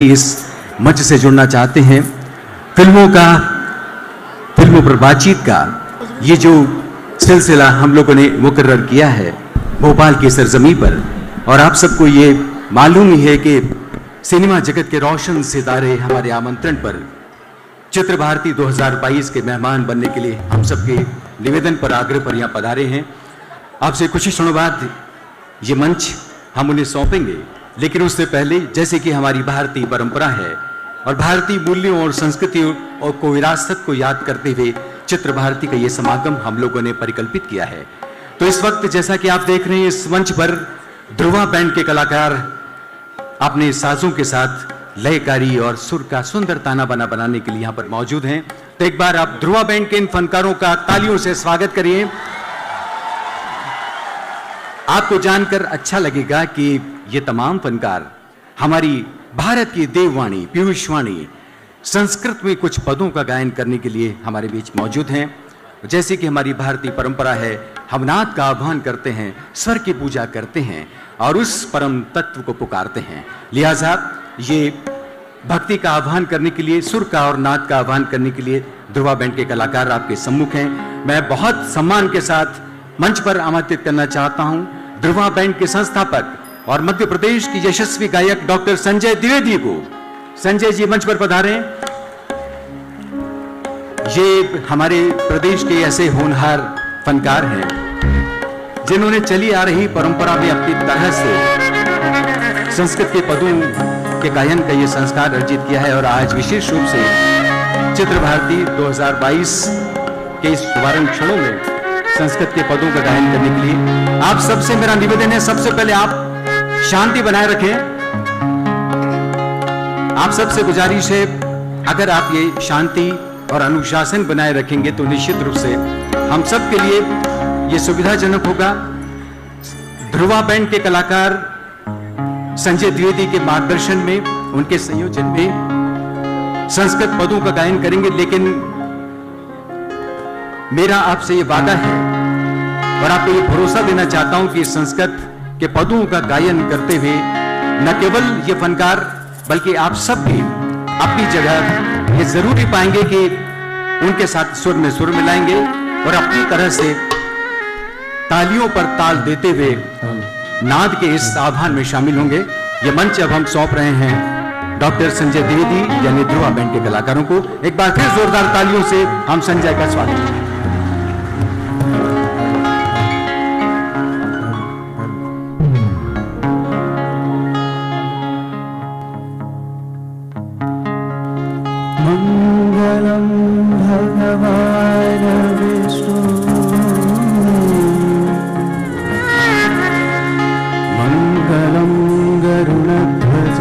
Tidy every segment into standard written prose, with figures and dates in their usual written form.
इस मंच से जुड़ना चाहते हैं। फिल्मों पर बातचीत का ये जो सिलसिला हम लोगों ने मुकर्रर किया है भोपाल की सरजमी पर, और आप सबको ये मालूम ही है कि सिनेमा जगत के रोशन सितारे हमारे आमंत्रण पर चित्र भारती 2022 के मेहमान बनने के लिए हम सबके निवेदन पर आग्रह पर यहाँ पधारे हैं। आपसे कुछ ही क्षणों बाद ये मंच हम उन्हें सौंपेंगे, लेकिन उससे पहले जैसे कि हमारी भारतीय परंपरा है और भारतीय मूल्यों और संस्कृतियों और को विरासत को याद करते हुए चित्र भारती का ये समागम हम लोगों ने परिकल्पित किया है। तो इस वक्त जैसा कि आप देख रहे हैं इस मंच पर ध्रुवा बैंड के कलाकार अपने साजों के साथ लयकारी और सुर का सुंदर ताना बाना बनाने के लिए यहाँ पर मौजूद हैं। तो एक बार आप ध्रुवा बैंड के इन फनकारों का तालियों से स्वागत करिए। आपको जानकर अच्छा लगेगा कि ये तमाम फनकार हमारी भारत की देववाणी पीयूषवाणी संस्कृत में कुछ पदों का गायन करने के लिए हमारे बीच मौजूद हैं। जैसे कि हमारी भारतीय परंपरा है, हम नाद का आह्वान करते हैं, स्वर की पूजा करते हैं और उस परम तत्व को पुकारते हैं। लिहाजा ये भक्ति का आह्वान करने के लिए, सुर का और नाद का आह्वान करने के लिए ध्रुवा बैंड के कलाकार आपके सम्मुख हैं। मैं बहुत सम्मान के साथ मंच पर आमंत्रित करना चाहता हूं ध्रुवा बैंड के संस्थापक और मध्य प्रदेश की यशस्वी गायक डॉक्टर संजय द्विवेदी को। संजय जी मंच पर पधारें। ये हमारे प्रदेश के ऐसे होनहार फनकार हैं जिन्होंने चली आ रही परंपरा में अपनी तरह से संस्कृत के पदों के गायन का ये संस्कार अर्जित किया है, और आज विशेष रूप से चित्र भारती 2022 के इस शुभारंभ क्षणों में संस्कृत के पदों का गायन करने के लिए आप सबसे मेरा निवेदन है, सबसे पहले आप शांति बनाए रखें। आप सबसे गुजारिश है, अगर आप ये शांति और अनुशासन बनाए रखेंगे तो निश्चित रूप से हम सब के लिए ये सुविधाजनक होगा। ध्रुवा बैंड के कलाकार संजय द्विवेदी के मार्गदर्शन में, उनके संयोजन में संस्कृत पदों का गायन करेंगे, लेकिन मेरा आपसे ये वादा है और आपको ये भरोसा देना चाहता हूं कि संस्कृत के पदों का गायन करते हुए न केवल ये फनकार बल्कि आप सब भी अपनी जगह ये जरूरी पाएंगे कि उनके साथ सुर में सुर मिलाएंगे और अपनी तरह से तालियों पर ताल देते हुए नाद के इस आह्वान में शामिल होंगे। ये मंच अब हम सौंप रहे हैं डॉक्टर संजय द्विवेदी यानी ध्रुवा बैंड के कलाकारों को। एक बार फिर जोरदार तालियों से हम संजय का स्वागत करें। मंगलम भगवान विष्णु मंगलम गरुड़ध्वज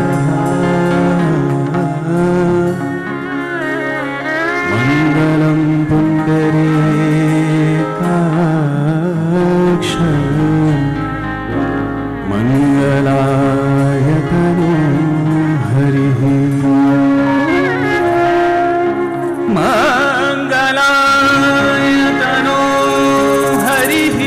मंगलम पुंडरीकाक्ष मंगलाय तनु हरिः मंगलाय तनो हरिः।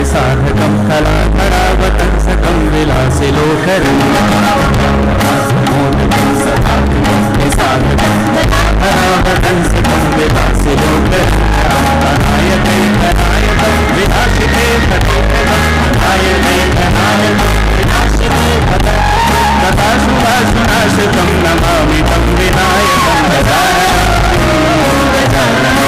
साधकं कलाकरावतंसकं विलासिलोकरं साधकं कलाकरावतंसकं विलासिलोकरं अनायते अनायतं विनाशिते भटोकरं अनायते अनायतं विनाशिते भटोकरं तथा शुभाशुनाशितं नमामि तं विनायकं गजाननं गजाननं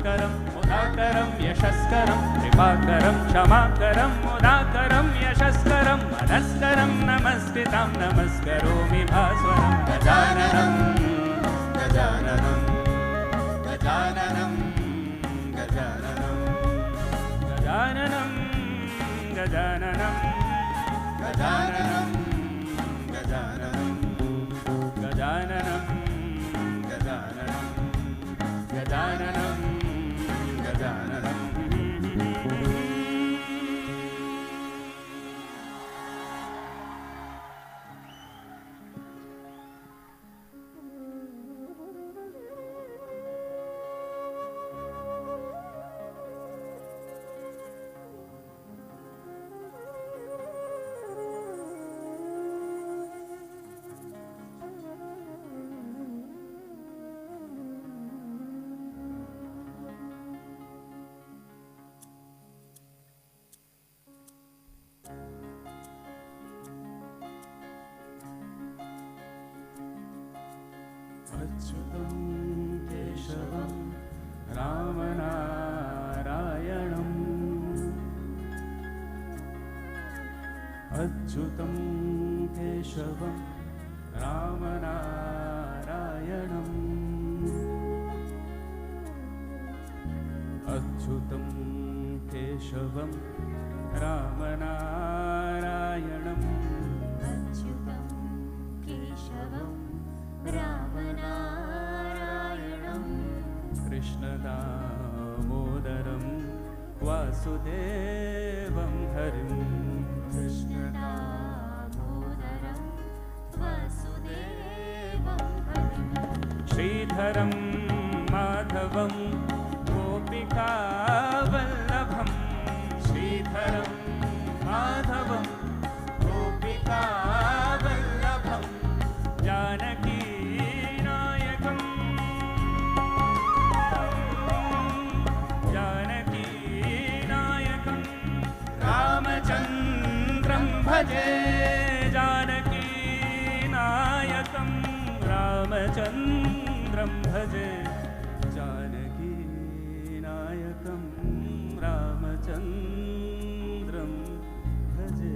क्षमाकरं मुदाकरं यशस्करं कृपाकरं क्षमाकरं मुदाकरं यशस्करं मनस्करं नमस्कृतं नमस्करोमि भास्वरं गजाननं गजाननं गजाननं गजाननं गजाननं गजाननं गजाननं गजाननं गजाननं गजाननं गजाननं गजाननं अच्युतं केशवं रामनारायणम् अच्युतं केशवं रामनारायणम् अच्युतं केशवं रामनारायणम् अच्युतं केशवं रामनारायणम् कृष्णदामोदरं वासुदेवं हरिं कृष्णदामोदरं वासुदेवं हरिं श्रीधरं माधवं गोपिकावल्लभं श्रीधरं माधवं गोपिकावल्लभं जानकीनायकं जानकीनायकं रामचन्द्रं भजे जानकीनायकं रामचन्द्रं भजे जानकीनायकं रामचन्द्रं भजे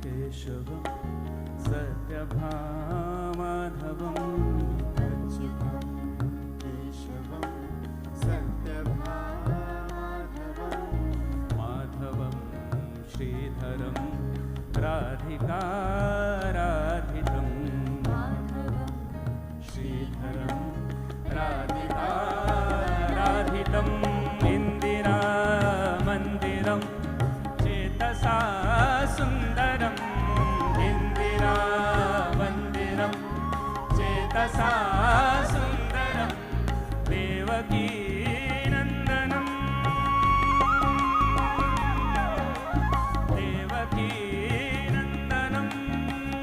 केशवं सत्यभामाधवम् अच्युतं केशवं सत्यभामाधवम् माधवं श्रीधरं राधिकाराधितं माधवं श्रीधरं राधिकाराधितम् इन्दिरामन्दिरं चेतसा सुन्दरम् इन्दिरामन्दिरं चेतसा सुन्दरं देवकीनन्दनं देवकीनन्दनं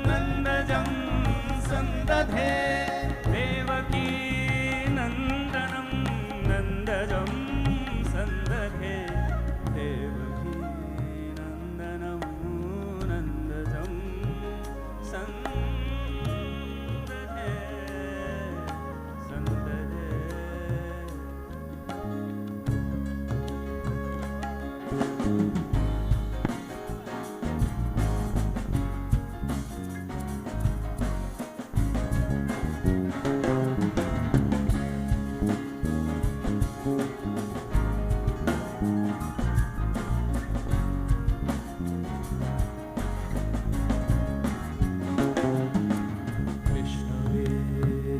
नन्दजं सन्दधे देवकीनन्दनं नन्दजं सन्दधे देवकीनन्दनं नन्दजं सन्दधे सन्दधे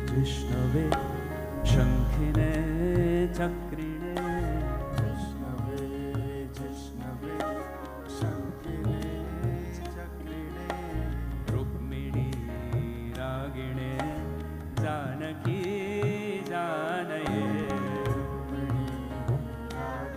विष्णवे शङ्खिने चक्रिणे विष्णवे जिष्णवे शङ्किने चक्रिणे रुक्मिणी रागिणे जानकी जानये रागिणे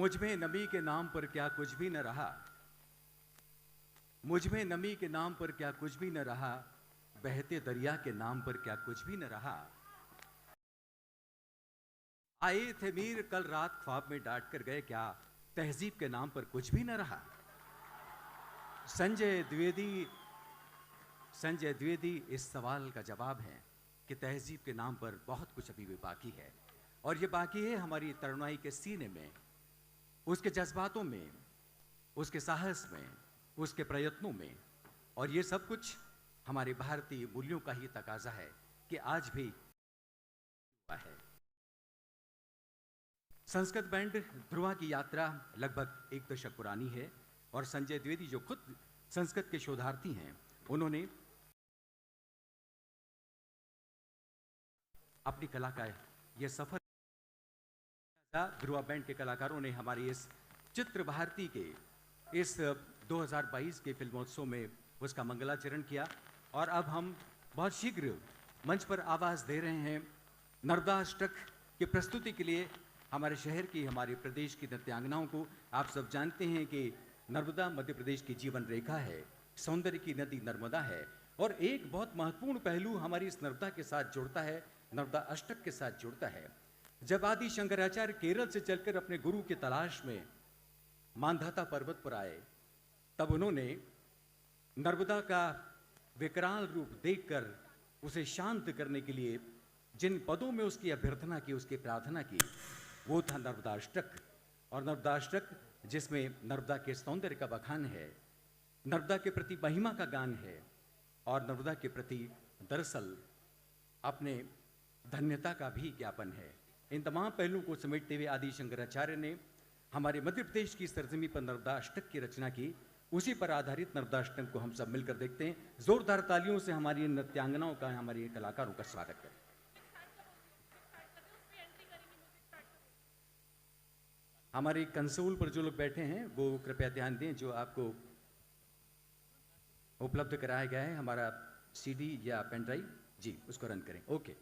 मुझ में नमी के नाम पर क्या कुछ भी न रहा, मुझ में नमी के नाम पर क्या कुछ भी न रहा, बहते दरिया के नाम पर क्या कुछ भी न रहा। आए थे मीर कल रात ख्वाब में डांट कर गए, क्या तहजीब के नाम पर कुछ भी न रहा। संजय द्विवेदी इस सवाल का जवाब है कि तहजीब के नाम पर बहुत कुछ अभी भी बाकी है, और ये बाकी है हमारी तरुणाई के सीने में, उसके जज्बातों में, उसके साहस में, उसके प्रयत्नों में। और ये सब कुछ हमारे भारतीय मूल्यों का ही तकाजा है कि आज भी है। संस्कृत बैंड ध्रुवा की यात्रा लगभग 1 दशक पुरानी है, और संजय द्विवेदी जो खुद संस्कृत के शोधार्थी हैं, उन्होंने अपनी कला का यह सफर, ध्रुवा बैंड के कलाकारों ने हमारी इस चित्र भारती के इस 2022 के फिल्मोत्सव में उसका मंगलाचरण किया। और अब हम बहुत शीघ्र मंच पर आवाज दे रहे हैं नर्मदा अष्टक की प्रस्तुति के लिए हमारे शहर की, हमारे प्रदेश की नृत्यांगनाओं को। आप सब जानते हैं कि नर्मदा मध्य प्रदेश की जीवन रेखा है, सौंदर्य की नदी नर्मदा है, और एक बहुत महत्वपूर्ण पहलू हमारी इस नर्मदा के साथ जुड़ता है, नर्मदा अष्टक के साथ जुड़ता है। जब आदि शंकराचार्य केरल से चलकर अपने गुरु की तलाश में मांधाता पर्वत पर आए, तब उन्होंने नर्मदा का विकराल रूप देखकर उसे शांत करने के लिए जिन पदों में उसकी अभ्यर्थना की, उसकी प्रार्थना की, वो था नर्मदा अष्टक। और नर्मदा अष्टक जिसमें नर्मदा के सौंदर्य का बखान है, नर्मदा के प्रति महिमा का गान है, और नर्मदा के प्रति दरअसल अपने धन्यता का भी ज्ञापन है। इन तमाम पहलुओं को समेटते हुए आदि शंकराचार्य ने हमारे मध्य प्रदेश की सरजमी पर नर्मदा अष्टक की रचना की। उसी पर आधारित नर्मदा अष्टक को हम सब मिलकर देखते हैं। जोरदार तालियों से हमारी नृत्यांगनाओं का, हमारे कलाकारों का स्वागत करें। हमारे कंसोल पर जो लोग बैठे हैं वो कृपया ध्यान दें, जो आपको उपलब्ध कराया गया है हमारा सीडी या पेन ड्राइव, जी उसको रन करें। ओके।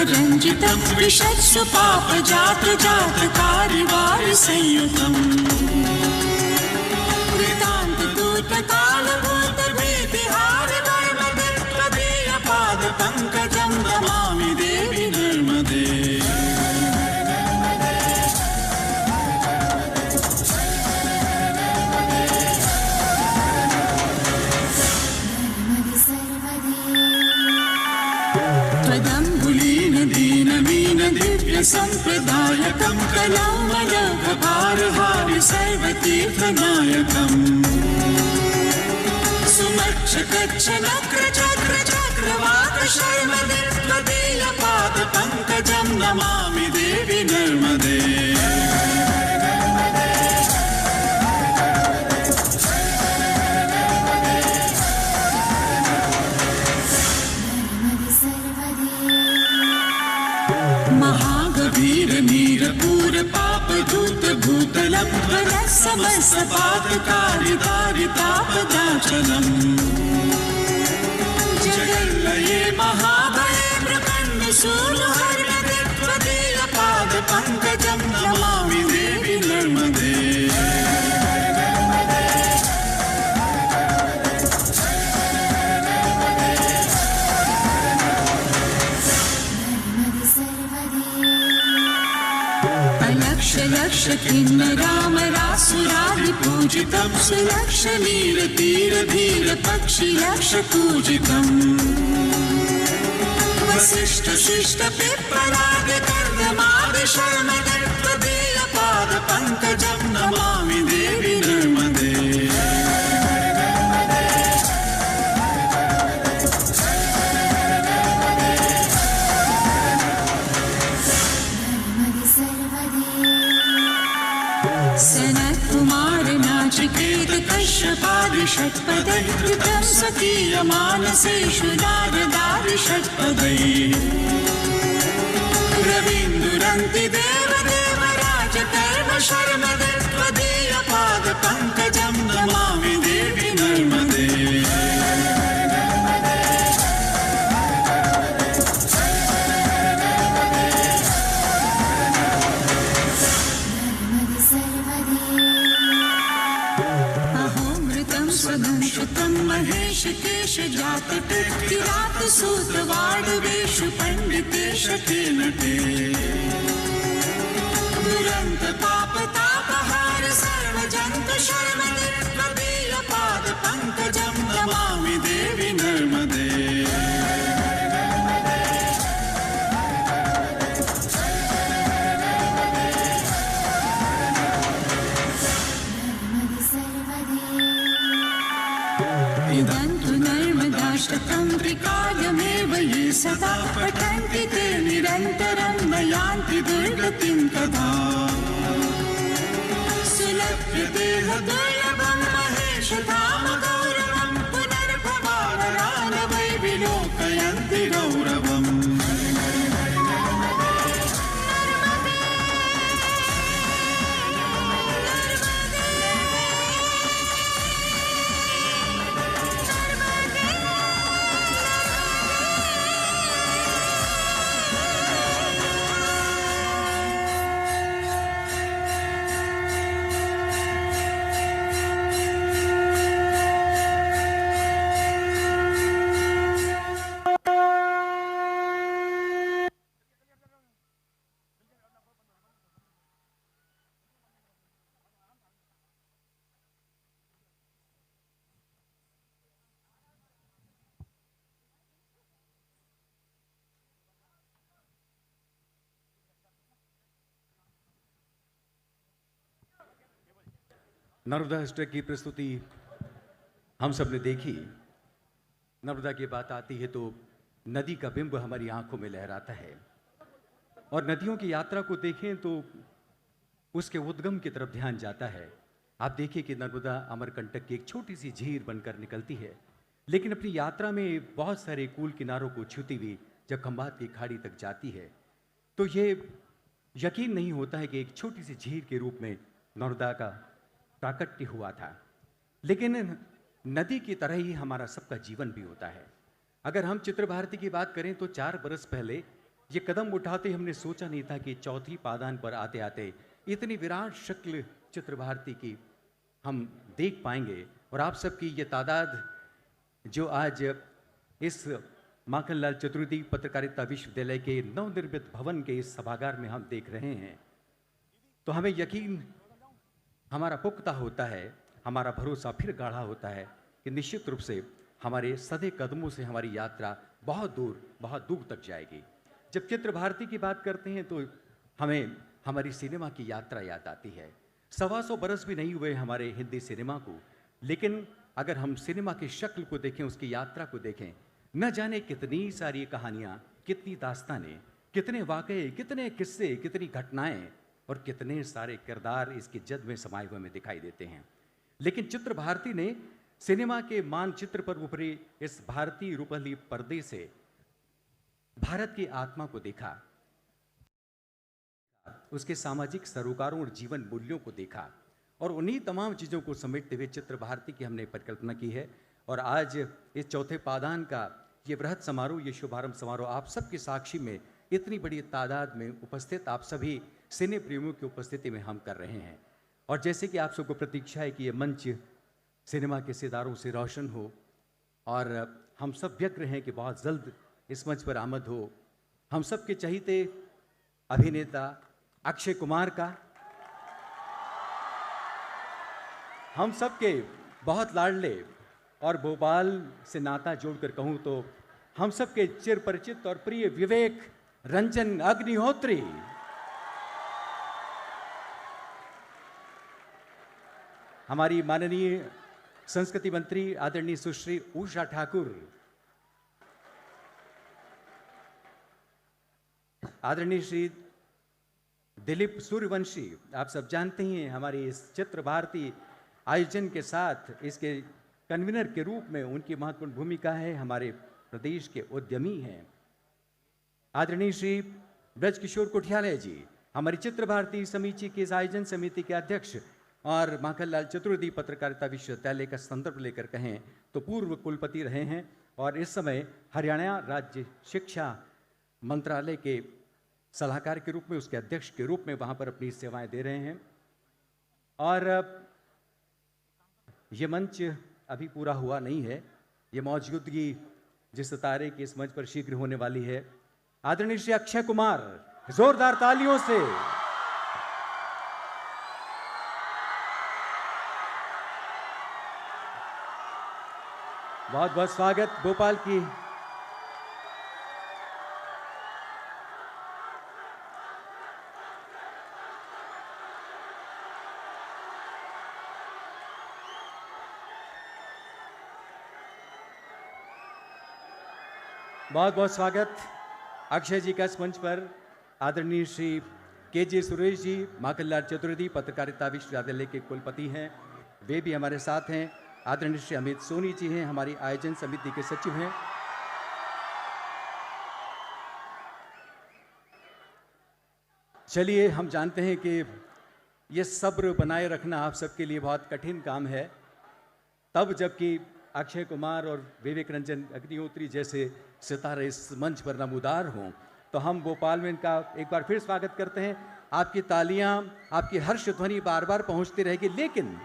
रंजितं विशत्सु पाप जात जात कारिवार संयुतम् कृतांत दूत काल भूत भीतिहार नर्मदे त्वदीय पाद पंकजं नमामि देवी नर्मदे। संप्रदायकं कलामलभारहारि सर्वतीर्थनायकम् सुमक्ष कच्छ नक्र चक्र चक्रवाक शर्मदे त्वदीय पाद पंकजं नमामि देवी नर्मदे। नीर पूर पाप धूत भूत भूतलं त्वरः समस्तपातकारितारितापदाचलम् जगल्लये महाभये मृकण्डसूनुहर्मदे त्वदीयपादपङ्कजं नमामि देवि नर्मदे लक्ष किन्नरामरासुरादिपूजितं सुलक्ष नीरतीरधीर पक्षि लक्ष पूजितम् वसिष्ठ शिष्ट पिप्पलाद कर्दमाद शर्मदे त्वदीयपाद पङ्कजं नमामि देवि नर्मदे सनत्कुमार नाचिकेत कश्यपादि षट्पदैः कृतं स्वकीयमानसेषु नारदादि षट्पदैः रवीन्दुरन्ति देवदेवराज कर्म शर्मदे त्वदीयपाद पङ्कजं नमामि देवि नर्मदे महेश जातटे किरात सूत्रवाडवेषु पंडितेश के नटे दुरंत पाप तापहार सर्वजंत शर्मदे त्वदीयपाद पंकजं नमामि देवि नर्मदे त्रिकालमेव ये सदा पठन्ति ते निरन्तरं नयान्ति दुर्गतिं कदा सुलभ्यते दुर्लभं महेशधाम गौरवं पुनर्भवावरान वै विलोकयन्ति गौरवम् नर्मदा अष्टक की प्रस्तुति हम सब ने देखी। नर्मदा की बात आती है तो नदी का बिंब हमारी आंखों में लहराता है और नदियों की यात्रा को देखें तो उसके उद्गम की तरफ ध्यान जाता है। आप देखिए कि नर्मदा अमरकंटक की एक छोटी सी झील बनकर निकलती है, लेकिन अपनी यात्रा में बहुत सारे कूल किनारों को छूती हुई जब खंभात की खाड़ी तक जाती है तो ये यकीन नहीं होता है कि एक छोटी सी झील के रूप में नर्मदा का प्राकट्य हुआ था। लेकिन नदी की तरह ही हमारा सबका जीवन भी होता है। अगर हम चित्र भारती की बात करें तो 4 बरस पहले ये कदम उठाते हमने सोचा नहीं था कि चौथी पादान पर आते आते इतनी विराट शक्ल चित्र भारती की हम देख पाएंगे। और आप सबकी ये तादाद जो आज इस माखनलाल चतुर्वेदी पत्रकारिता विश्वविद्यालय के नवनिर्मित भवन के इस सभागार में हम देख रहे हैं तो हमें यकीन हमारा पुख्ता होता है, हमारा भरोसा फिर गाढ़ा होता है कि निश्चित रूप से हमारे सधे कदमों से हमारी यात्रा बहुत दूर तक जाएगी। जब चित्र भारती की बात करते हैं तो हमें हमारी सिनेमा की यात्रा याद आती है। 125 बरस भी नहीं हुए हमारे हिंदी सिनेमा को, लेकिन अगर हम सिनेमा की शक्ल को देखें, उसकी यात्रा को देखें, न जाने कितनी सारी कहानियाँ, कितनी दास्तानें, कितने वाकये, कितने किस्से, कितनी घटनाएं और कितने सारे किरदार इसकी जद में समाये हुए में दिखाई देते हैं। लेकिन चित्र भारती ने सिनेमा के मानचित्र पर उभरे इस भारतीय रूपहली पर्दे से भारत की आत्मा को देखा, उसके सामाजिक सरोकारों और जीवन मूल्यों को देखा और उन्हीं तमाम चीज़ों को समेटते हुए चित्र भारती की हमने परिकल्पना की है। और आज इस चौथे पादान का ये बृहद समारोह, ये शुभारंभ समारोह आप सबके साक्षी में इतनी बड़ी तादाद में उपस्थित आप सभी सिने प्रेमियों की उपस्थिति में हम कर रहे हैं। और जैसे कि आप सबको प्रतीक्षा है कि ये मंच सिनेमा के सितारों से रोशन हो और हम सब व्यग्र हैं कि बहुत जल्द इस मंच पर आमद हो। हम सब के चहीते अभिनेता अक्षय कुमार का, हम सब के बहुत लाडले और भोपाल से नाता जोड़कर कहूं तो हम सब के चिर परिचित और प्रिय विवेक रंजन अग्निहोत्री, हमारी माननीय संस्कृति मंत्री आदरणीय सुश्री उषा ठाकुर, आदरणीय श्री दिलीप सूर्यवंशी, आप सब जानते हैं हमारी इस चित्र भारती आयोजन के साथ इसके कन्वीनर के रूप में उनकी महत्वपूर्ण भूमिका है, हमारे प्रदेश के उद्यमी हैं। आदरणीय श्री ब्रजकिशोर कुठियालय जी, हमारी चित्र भारती समिति की इस आयोजन समिति के अध्यक्ष और माखनलाल चतुर्वेदी पत्रकारिता विश्वविद्यालय का संदर्भ लेकर कहें तो पूर्व कुलपति रहे हैं और इस समय हरियाणा राज्य शिक्षा मंत्रालय के सलाहकार के रूप में, उसके अध्यक्ष के रूप में वहाँ पर अपनी सेवाएं दे रहे हैं। और ये मंच अभी पूरा हुआ नहीं है, ये मौजूदगी जिस सितारे की इस मंच पर शीघ्र होने वाली है, आदरणीय श्री अक्षय कुमार, जोरदार तालियों से बहुत बहुत स्वागत। भोपाल की बहुत बहुत स्वागत अक्षय जी का इस मंच पर। आदरणीय श्री के सुरेश जी, माखनलाल चतुर्वेदी पत्रकारिता विश्वविद्यालय के कुलपति हैं, वे भी हमारे साथ हैं। आदरणीय श्री अमित सोनी जी हैं, हमारी आयोजन समिति के सचिव हैं। चलिए, हम जानते हैं कि ये सब्र बनाए रखना आप सबके लिए बहुत कठिन काम है, तब जबकि अक्षय कुमार और विवेक रंजन अग्निहोत्री जैसे सितारे इस मंच पर नमूदार हों, तो हम भोपाल में इनका एक बार फिर स्वागत करते हैं। आपकी तालियां, आपकी हर्ष ध्वनि बार बार पहुंचती रहेगी। लेकिन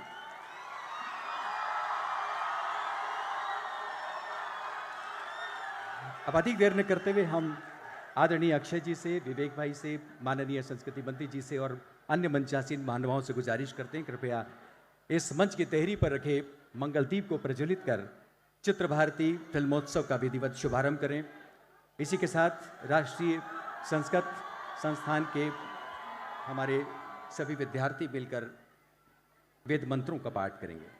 अब अधिक देर न करते हुए हम आदरणीय अक्षय जी से, विवेक भाई से, माननीय संस्कृति मंत्री जी से और अन्य मंचासीन महानुभावों से गुजारिश करते हैं कृपया इस मंच की तहरी पर रखे मंगलदीप को प्रज्वलित कर चित्र भारती फिल्मोत्सव का विधिवत शुभारंभ करें। इसी के साथ राष्ट्रीय संस्कृत संस्थान के हमारे सभी विद्यार्थी मिलकर वेद मंत्रों का पाठ करेंगे।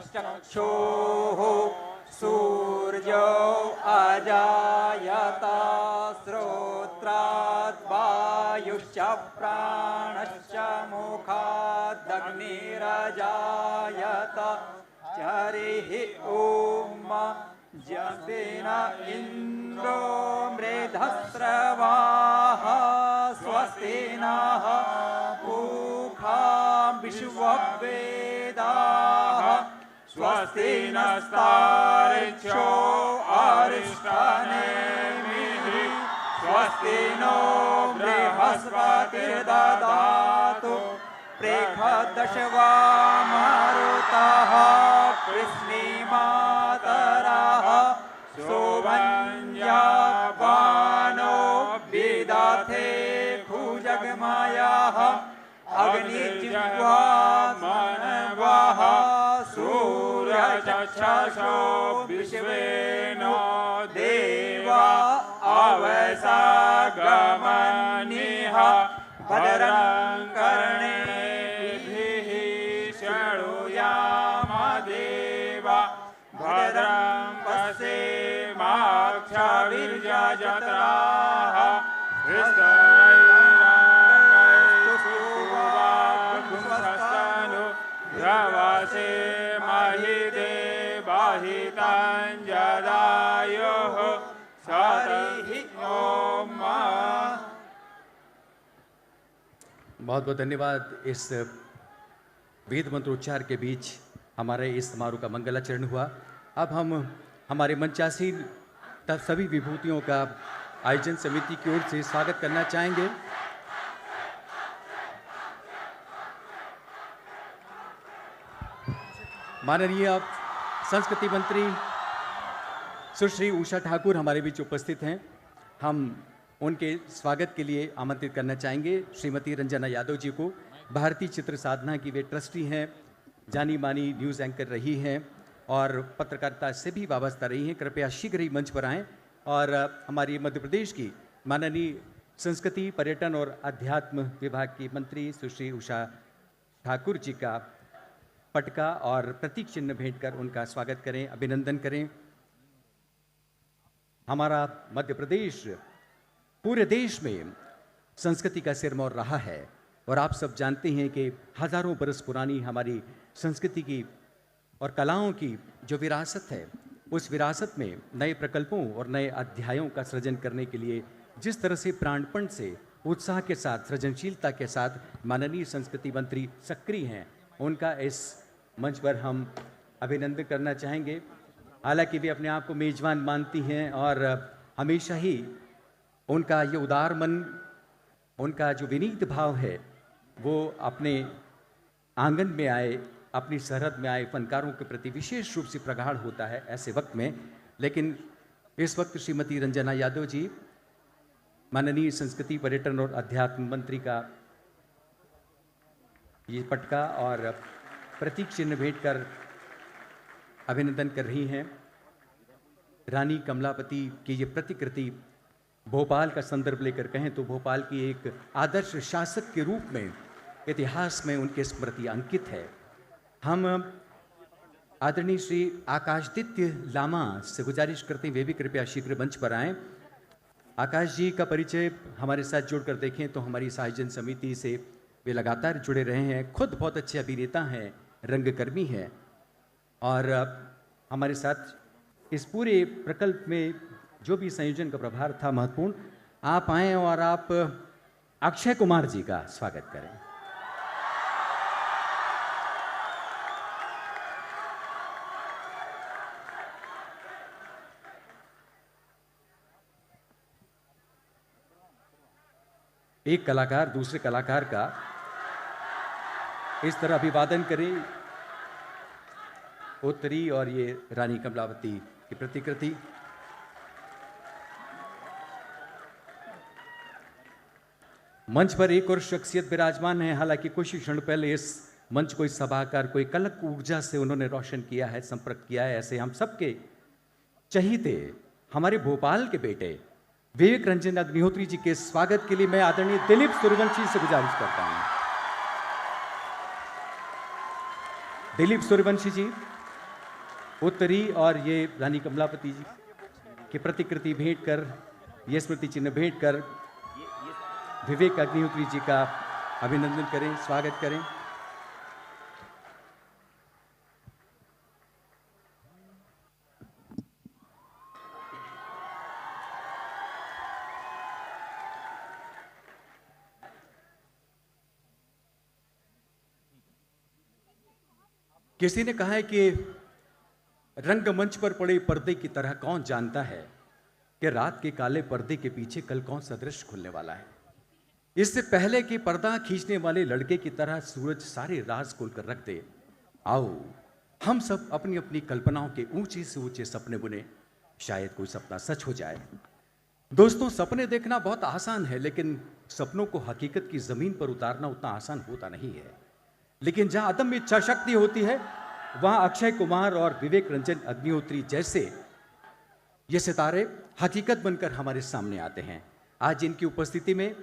चक्षुः सूर्यो अजायत श्रोत्रात् वायुश्च प्राणश्च मुखादग्निरजायत चरिः ॐ जपेन इन्द्रो मृधस्रवाः स्वस्ति नः पूषा विश्ववेदाः स्वस्ति नस्तार्क्ष्यो अरिष्टनेमिः स्वस्ति नो बृहस्पतिर्दधातु प्रेषदशवा मारुतः कृष्णीमातरः सोमञ्जवानो विदधे भुजगमयः अग्निजिह्वा मनवः सूर्यचक्षुषो विश्वेनो देवा अवसागमनिः भद्रं कर्णेभिः शृणुयामदेवा भद्रं पश्येमाक्षभिर्यजत्राः हृष्टैरङ्गैस्तुष्टुवागुंसस्तनु ध्रवसे महि देवाहितं जदायुः सरिः ॐ। बहुत बहुत धन्यवाद। इस वेद मंत्रोच्चार के बीच हमारे इस समारोह का मंगलाचरण हुआ। अब हम हमारे मंचासीन सभी विभूतियों का आयोजन समिति की ओर से स्वागत करना चाहेंगे। माननीय संस्कृति मंत्री सुश्री उषा ठाकुर हमारे बीच उपस्थित हैं। हम उनके स्वागत के लिए आमंत्रित करना चाहेंगे श्रीमती रंजना यादव जी को। भारतीय चित्र साधना की वे ट्रस्टी हैं, जानी मानी न्यूज़ एंकर रही हैं और पत्रकारिता से भी वाबस्ता रही हैं। कृपया शीघ्र ही मंच पर आएँ और हमारी मध्य प्रदेश की माननीय संस्कृति पर्यटन और अध्यात्म विभाग की मंत्री सुश्री उषा ठाकुर जी का पटका और प्रतीक चिन्ह भेंट कर उनका स्वागत करें, अभिनंदन करें। हमारा मध्य प्रदेश पूरे देश में संस्कृति का सिरमौर रहा है और आप सब जानते हैं कि हजारों बरस पुरानी हमारी संस्कृति की और कलाओं की जो विरासत है, उस विरासत में नए प्रकल्पों और नए अध्यायों का सृजन करने के लिए जिस तरह से प्राणपण से उत्साह के साथ सृजनशीलता के साथ माननीय संस्कृति मंत्री सक्रिय हैं, उनका इस मंच पर हम अभिनंदन करना चाहेंगे। हालांकि वे अपने आप को मेजबान मानती हैं और हमेशा ही उनका ये उदार मन, उनका जो विनीत भाव है वो अपने आंगन में आए, अपनी सरहद में आए फनकारों के प्रति विशेष रूप से प्रगाढ़ होता है ऐसे वक्त में। लेकिन इस वक्त श्रीमती रंजना यादव जी माननीय संस्कृति पर्यटन और अध्यात्म मंत्री का ये पटका और प्रतीक चिन्ह भेंट कर अभिनंदन कर रही हैं। रानी कमलापति की ये प्रतिकृति भोपाल का संदर्भ लेकर कहें तो भोपाल की एक आदर्श शासक के रूप में इतिहास में उनकी स्मृति अंकित है। हम आदरणीय श्री आकाशदित्य लामा से गुजारिश करते हैं वे भी कृपया शीघ्र मंच पर आएं। आकाश जी का परिचय हमारे साथ जोड़कर देखें तो हमारी साहित्यन समिति से वे लगातार जुड़े रहे हैं। खुद बहुत अच्छे अभिनेता हैं, रंगकर्मी हैं और हमारे साथ इस पूरे प्रकल्प में जो भी संयोजन का प्रभार था महत्वपूर्ण। आप आएं और आप अक्षय कुमार जी का स्वागत करें। एक कलाकार दूसरे कलाकार का इस तरह अभिवादन करें। उत्तरी और ये रानी कमलावती की प्रतिकृति। मंच पर एक और शख्सियत विराजमान है। हालांकि कुछ ही क्षण पहले इस मंच को, इस सभाकार को एक अलग ऊर्जा से उन्होंने रोशन किया है, संपर्क किया है। ऐसे हम सबके चहीते हमारे भोपाल के बेटे विवेक रंजन अग्निहोत्री जी के स्वागत के लिए मैं आदरणीय दिलीप सूर्यवंशी से गुजारिश करता हूं। दिलीप सूर्यवंशी जी उत्तरी और ये रानी कमलापति जी की प्रतिकृति भेंट कर, ये स्मृति चिन्ह भेंट कर विवेक अग्निहोत्री जी का अभिनंदन करें, स्वागत करें। किसी ने कहा है कि रंगमंच पर पड़े पर्दे की तरह कौन जानता है कि रात के काले पर्दे के पीछे कल कौन सा दृश्य खुलने वाला है। इससे पहले कि पर्दा खींचने वाले लड़के की तरह सूरज सारे राज खोलकर रख दे, आओ हम सब अपनी अपनी कल्पनाओं के ऊंचे से ऊंचे सपने बुने, शायद कोई सपना सच हो जाए। दोस्तों, सपने देखना बहुत आसान है, लेकिन सपनों को हकीकत की जमीन पर उतारना उतना आसान होता नहीं है। लेकिन जहां अदम्य इच्छा शक्ति होती है, वहां अक्षय कुमार और विवेक रंजन अग्निहोत्री जैसे ये सितारे हकीकत बनकर हमारे सामने आते हैं। आज इनकी उपस्थिति में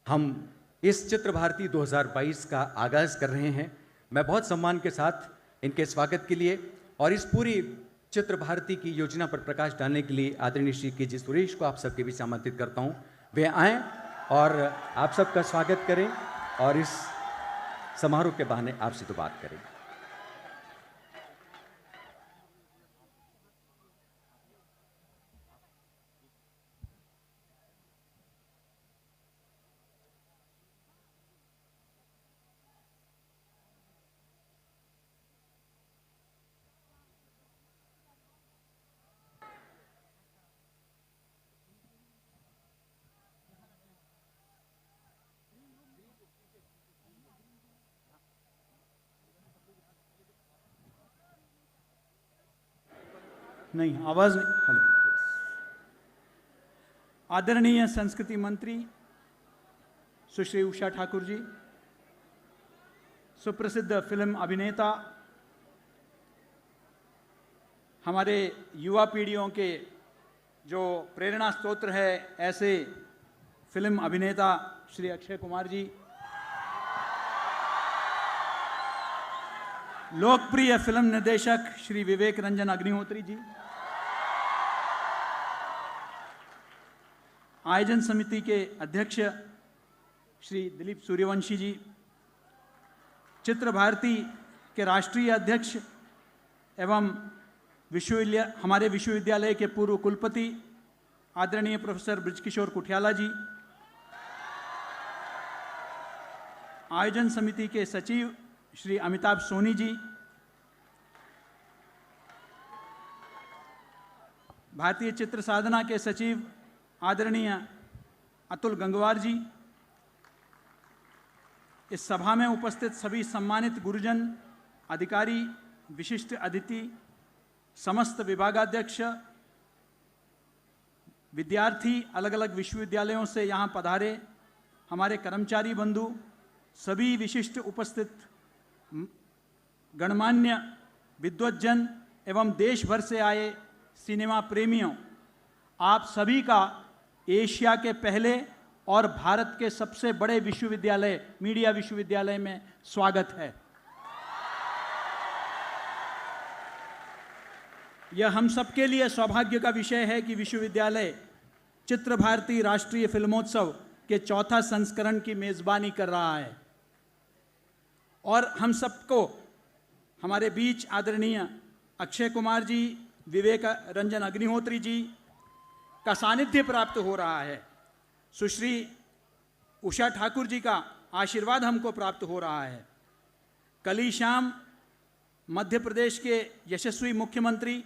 हम इस चित्र भारती 2022 का आगाज कर रहे हैं। मैं बहुत सम्मान के साथ इनके स्वागत के लिए और इस पूरी चित्र भारती की योजना पर प्रकाश डालने के लिए आदरणीय श्री के.जी. सुरेश को आप सबके बीच आमंत्रित करता हूं। वे आएं और आप सबका स्वागत करें और इस समारोह के बहाने आपसे तो बात करें। नहीं, आवाज नहीं। हेलो। आदरणीय संस्कृति मंत्री सुश्री उषा ठाकुर जी, सुप्रसिद्ध फिल्म अभिनेता, हमारे युवा पीढ़ियों के जो प्रेरणा स्रोत है ऐसे फिल्म अभिनेता श्री अक्षय कुमार जी, लोकप्रिय फिल्म निर्देशक श्री विवेक रंजन अग्निहोत्री जी, आयोजन समिति के अध्यक्ष श्री दिलीप सूर्यवंशी जी, चित्र भारती के राष्ट्रीय अध्यक्ष एवं हमारे विश्वविद्यालय के पूर्व कुलपति आदरणीय प्रोफेसर बृजकिशोर कुठियाला जी, आयोजन समिति के सचिव श्री अमिताभ सोनी जी, भारतीय चित्र साधना के सचिव आदरणीय अतुल गंगवार जी, इस सभा में उपस्थित सभी सम्मानित गुरुजन, अधिकारी, विशिष्ट अतिथि, समस्त विभागाध्यक्ष, विद्यार्थी, अलग अलग विश्वविद्यालयों से यहाँ पधारे हमारे कर्मचारी बंधु, सभी विशिष्ट उपस्थित गणमान्य विद्वज्जन एवं देश भर से आए सिनेमा प्रेमियों, आप सभी का एशिया के पहले और भारत के सबसे बड़े विश्वविद्यालय मीडिया विश्वविद्यालय में स्वागत है। यह हम सबके लिए सौभाग्य का विषय है कि विश्वविद्यालय चित्र भारती राष्ट्रीय फिल्मोत्सव के चौथा संस्करण की मेजबानी कर रहा है और हम सबको हमारे बीच आदरणीय अक्षय कुमार जी, विवेक रंजन अग्निहोत्री जी का सानिध्य प्राप्त हो रहा है। सुश्री उषा ठाकुर जी का आशीर्वाद हमको प्राप्त हो रहा है। कल ही शाम मध्य प्रदेश के यशस्वी मुख्यमंत्री,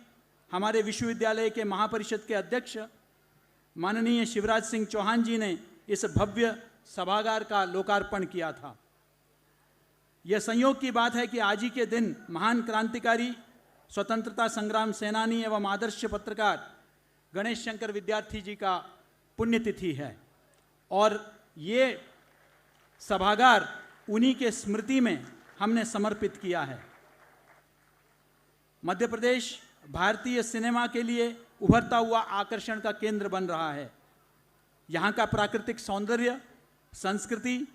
हमारे विश्वविद्यालय के महापरिषद के अध्यक्ष माननीय शिवराज सिंह चौहान जी ने इस भव्य सभागार का लोकार्पण किया था। यह संयोग की बात है कि आज ही के दिन महान क्रांतिकारी, स्वतंत्रता संग्राम सेनानी एवं आदर्श पत्रकार गणेश शंकर विद्यार्थी जी का पुण्यतिथि है और ये सभागार उन्हीं के स्मृति में हमने समर्पित किया है। मध्य प्रदेश भारतीय सिनेमा के लिए उभरता हुआ आकर्षण का केंद्र बन रहा है। यहाँ का प्राकृतिक सौंदर्य, संस्कृति,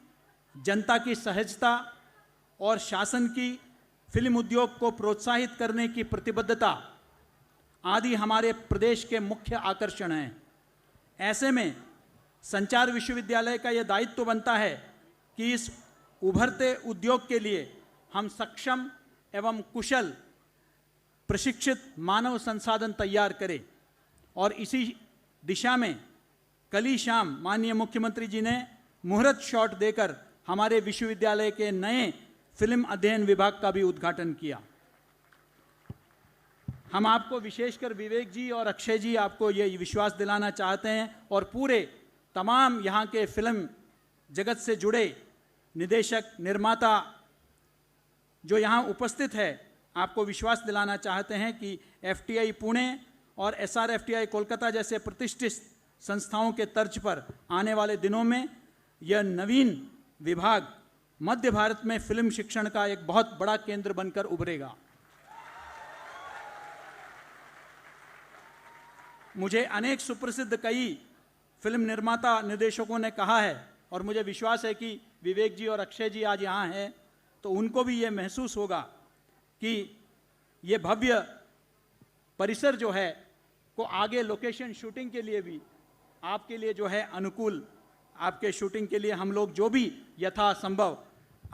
जनता की सहजता और शासन की फिल्म उद्योग को प्रोत्साहित करने की प्रतिबद्धता आदि हमारे प्रदेश के मुख्य आकर्षण हैं। ऐसे में संचार विश्वविद्यालय का यह दायित्व बनता है कि इस उभरते उद्योग के लिए हम सक्षम एवं कुशल प्रशिक्षित मानव संसाधन तैयार करें और इसी दिशा में कल ही शाम माननीय मुख्यमंत्री जी ने मुहूर्त शॉट देकर हमारे विश्वविद्यालय के नए फिल्म अध्ययन विभाग का भी उद्घाटन किया। हम आपको विशेषकर विवेक जी और अक्षय जी आपको ये विश्वास दिलाना चाहते हैं और पूरे तमाम यहाँ के फिल्म जगत से जुड़े निदेशक, निर्माता जो यहाँ उपस्थित है, आपको विश्वास दिलाना चाहते हैं कि FTI पुणे और SRFTI कोलकाता जैसे प्रतिष्ठित संस्थाओं के तर्ज पर आने वाले दिनों में यह नवीन विभाग मध्य भारत में फिल्म शिक्षण का एक बहुत बड़ा केंद्र बनकर उभरेगा। मुझे अनेक सुप्रसिद्ध कई फिल्म निर्माता निर्देशकों ने कहा है और मुझे विश्वास है कि विवेक जी और अक्षय जी आज यहाँ हैं, तो उनको भी ये महसूस होगा कि ये भव्य परिसर जो है को आगे लोकेशन शूटिंग के लिए भी आपके लिए जो है अनुकूल, आपके शूटिंग के लिए हम लोग जो भी यथासंभव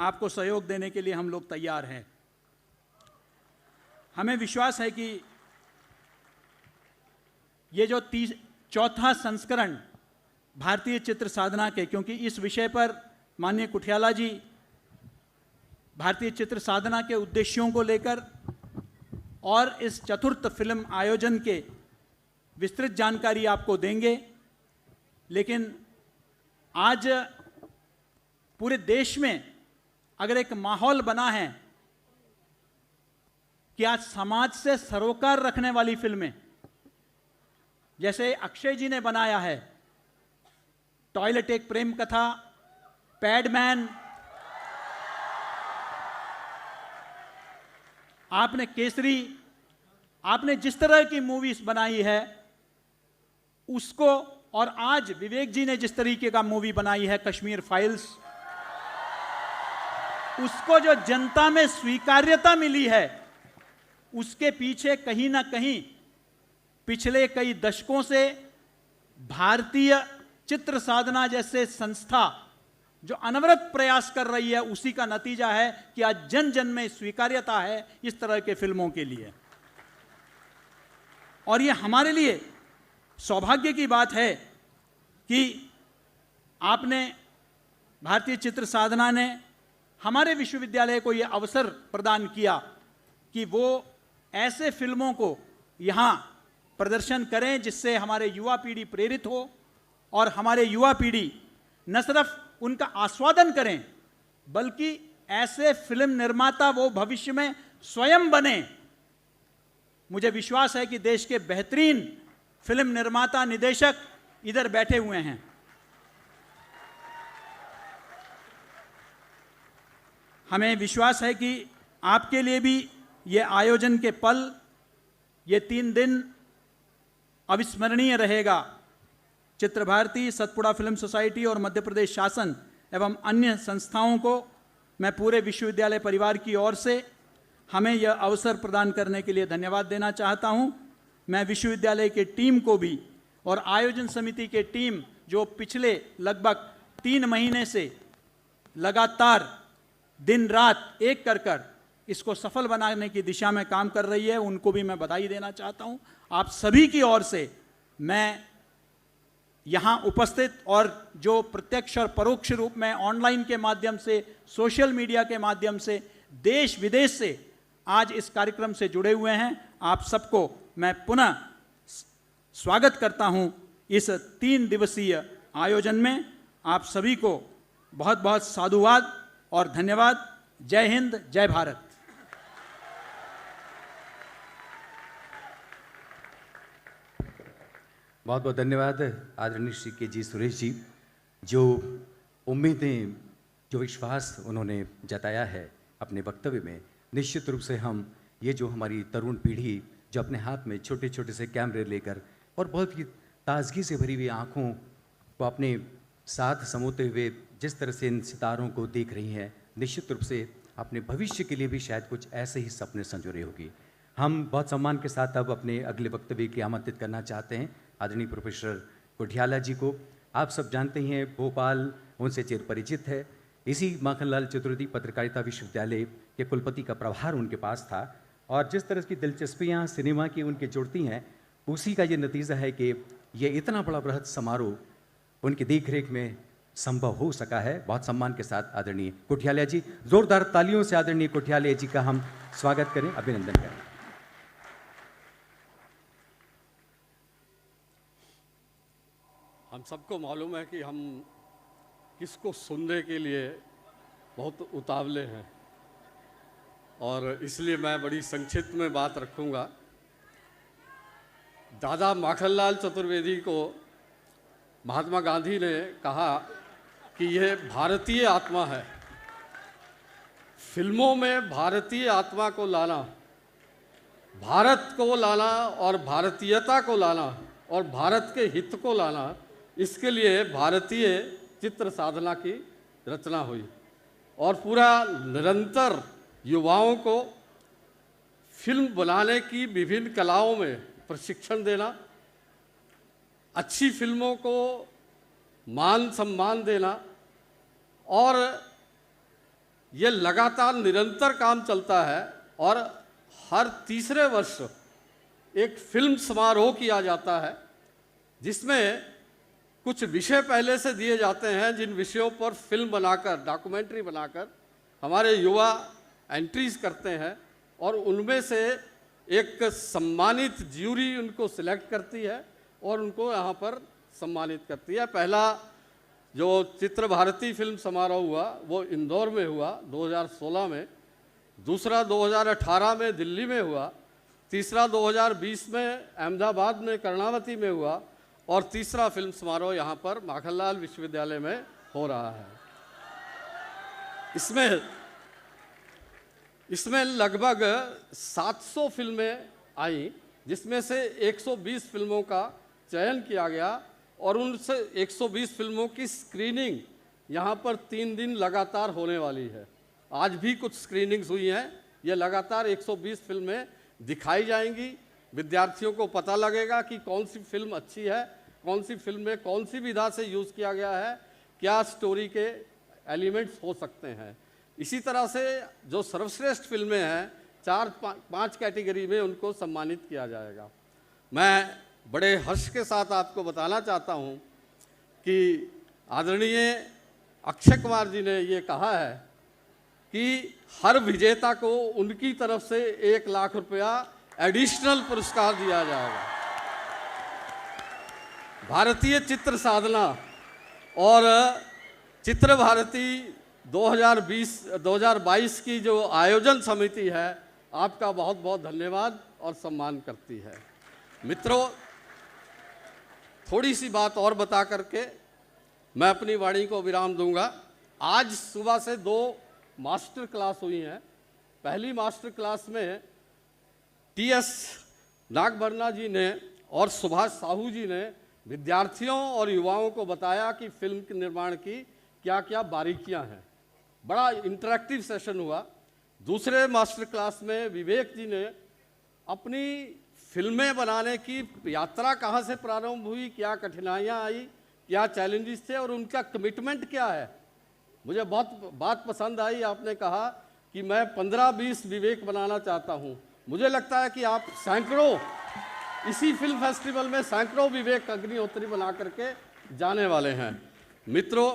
आपको सहयोग देने के लिए हम लोग तैयार हैं। हमें विश्वास है कि ये जो चौथा संस्करण भारतीय चित्र साधना के, क्योंकि इस विषय पर माननीय कुठियाला जी भारतीय चित्र साधना के उद्देश्यों को लेकर और इस चतुर्थ फिल्म आयोजन के विस्तृत जानकारी आपको देंगे, लेकिन आज पूरे देश में अगर एक माहौल बना है कि आज समाज से सरोकार रखने वाली फिल्में, जैसे अक्षय जी ने बनाया है टॉयलेट एक प्रेम कथा, पैडमैन, आपने केसरी, आपने जिस तरह की मूवीज बनाई है उसको, और आज विवेक जी ने जिस तरीके का मूवी बनाई है कश्मीर फाइल्स, उसको जो जनता में स्वीकार्यता मिली है उसके पीछे कहीं ना कहीं पिछले कई दशकों से भारतीय चित्र साधना जैसे संस्था जो अनवरत प्रयास कर रही है उसी का नतीजा है कि आज जन जन में स्वीकार्यता है इस तरह के फिल्मों के लिए। और ये हमारे लिए सौभाग्य की बात है कि आपने, भारतीय चित्र साधना ने हमारे विश्वविद्यालय को यह अवसर प्रदान किया कि वो ऐसे फिल्मों को यहाँ प्रदर्शन करें जिससे हमारे युवा पीढ़ी प्रेरित हो और हमारे युवा पीढ़ी न सिर्फ उनका आस्वादन करें बल्कि ऐसे फिल्म निर्माता वो भविष्य में स्वयं बने। मुझे विश्वास है कि देश के बेहतरीन फिल्म निर्माता, निदेशक इधर बैठे हुए हैं। हमें विश्वास है कि आपके लिए भी ये आयोजन के पल, ये 3 दिन अविस्मरणीय रहेगा। चित्र भारती, सतपुड़ा फिल्म सोसाइटी और मध्य प्रदेश शासन एवं अन्य संस्थाओं को मैं पूरे विश्वविद्यालय परिवार की ओर से हमें यह अवसर प्रदान करने के लिए धन्यवाद देना चाहता हूं। मैं विश्वविद्यालय के टीम को भी और आयोजन समिति के टीम जो पिछले लगभग 3 महीने से लगातार दिन रात एक कर इसको सफल बनाने की दिशा में काम कर रही है, उनको भी मैं बधाई देना चाहता हूं। आप सभी की ओर से मैं यहाँ उपस्थित और जो प्रत्यक्ष और परोक्ष रूप में ऑनलाइन के माध्यम से, सोशल मीडिया के माध्यम से, देश विदेश से आज इस कार्यक्रम से जुड़े हुए हैं, आप सबको मैं पुनः स्वागत करता हूं इस 3 दिवसीय आयोजन में। आप सभी को बहुत बहुत साधुवाद और धन्यवाद। जय हिंद, जय भारत। बहुत बहुत धन्यवाद आदरणीय श्री के जी सुरेश जी, जो उम्मीदें, जो विश्वास उन्होंने जताया है अपने वक्तव्य में। निश्चित रूप से हम ये जो हमारी तरुण पीढ़ी जो अपने हाथ में छोटे छोटे से कैमरे लेकर और बहुत ही ताजगी से भरी हुई आँखों को अपने साथ समोते हुए जिस तरह से इन सितारों को देख रही हैं, निश्चित रूप से अपने भविष्य के लिए भी शायद कुछ ऐसे ही सपने संजो रही होगी। हम बहुत सम्मान के साथ अब अपने अगले वक्तव्य की आमंत्रित करना चाहते हैं आदरणीय प्रोफेसर कुठियाला जी को। आप सब जानते हैं भोपाल उनसे चिर परिचित है। इसी माखनलाल चतुर्वेदी पत्रकारिता विश्वविद्यालय के कुलपति का प्रभार उनके पास था और जिस तरह की दिलचस्पियां सिनेमा की उनकी जुड़ती हैं, उसी का ये नतीजा है कि ये इतना बड़ा बृहद समारोह उनकी देखरेख में संभव हो सका है। बहुत सम्मान के साथ आदरणीय कुठियाला जी, जोरदार तालियों से आदरणीय कुठियाला जी का हम स्वागत करें, अभिनंदन करें। हम सबको मालूम है कि हम किसको सुनने के लिए बहुत उतावले हैं और इसलिए मैं बड़ी संक्षिप्त में बात रखूंगा। दादा माखनलाल चतुर्वेदी को महात्मा गांधी ने कहा कि यह भारतीय आत्मा है। फिल्मों में भारतीय आत्मा को लाना, भारत को लाना और भारतीयता को लाना और भारत के हित को लाना, इसके लिए भारतीय चित्र साधना की रचना हुई और पूरा निरंतर युवाओं को फिल्म बनाने की विभिन्न कलाओं में प्रशिक्षण देना, अच्छी फिल्मों को मान सम्मान देना, और ये लगातार निरंतर काम चलता है। और हर तीसरे वर्ष एक फिल्म समारोह किया जाता है जिसमें कुछ विषय पहले से दिए जाते हैं, जिन विषयों पर फिल्म बनाकर, डॉक्यूमेंट्री बनाकर हमारे युवा एंट्रीज करते हैं और उनमें से एक सम्मानित ज्यूरी उनको सिलेक्ट करती है और उनको यहाँ पर सम्मानित करती है। पहला जो चित्र भारती फिल्म समारोह हुआ वो इंदौर में हुआ 2016 में, दूसरा 2018 में दिल्ली में हुआ, तीसरा 2020 में अहमदाबाद में कर्णावती में हुआ और तीसरा फिल्म समारोह यहाँ पर माखनलाल विश्वविद्यालय में हो रहा है। इसमें लगभग 700 फिल्में आई, जिसमें से 120 फिल्मों का चयन किया गया और उनसे 120 फिल्मों की स्क्रीनिंग यहाँ पर 3 दिन लगातार होने वाली है। आज भी कुछ स्क्रीनिंग्स हुई हैं। ये लगातार 120 फिल्में दिखाई जाएंगी। विद्यार्थियों को पता लगेगा कि कौन सी फिल्म अच्छी है, कौन सी फिल्म में कौन सी विधा से यूज़ किया गया है, क्या स्टोरी के एलिमेंट्स हो सकते हैं। इसी तरह से जो सर्वश्रेष्ठ फिल्में हैं 4-5 कैटेगरी में उनको सम्मानित किया जाएगा। मैं बड़े हर्ष के साथ आपको बताना चाहता हूं कि आदरणीय अक्षय कुमार जी ने ये कहा है कि हर विजेता को उनकी तरफ से 1 लाख रुपया एडिशनल पुरस्कार दिया जाएगा। भारतीय चित्र साधना और चित्र भारती 2022 की जो आयोजन समिति है, आपका बहुत बहुत धन्यवाद और सम्मान करती है। मित्रों, थोड़ी सी बात और बता करके मैं अपनी वाणी को विराम दूंगा। आज सुबह से 2 मास्टर क्लास हुई हैं। पहली मास्टर क्लास में TS नागभरना जी ने और सुभाष साहू जी ने विद्यार्थियों और युवाओं को बताया कि फिल्म के निर्माण की क्या क्या बारीकियां हैं। बड़ा इंटरेक्टिव सेशन हुआ। दूसरे मास्टर क्लास में विवेक जी ने अपनी फिल्में बनाने की यात्रा कहाँ से प्रारंभ हुई, क्या कठिनाइयाँ आई, क्या चैलेंजेस थे और उनका कमिटमेंट क्या है। मुझे बहुत बात पसंद आई। आपने कहा कि मैं 15-20 विवेक बनाना चाहता हूँ। मुझे लगता है कि आप सैकड़ों, इसी फिल्म फेस्टिवल में सैकड़ों विवेक अग्निहोत्री बना करके जाने वाले हैं। मित्रों,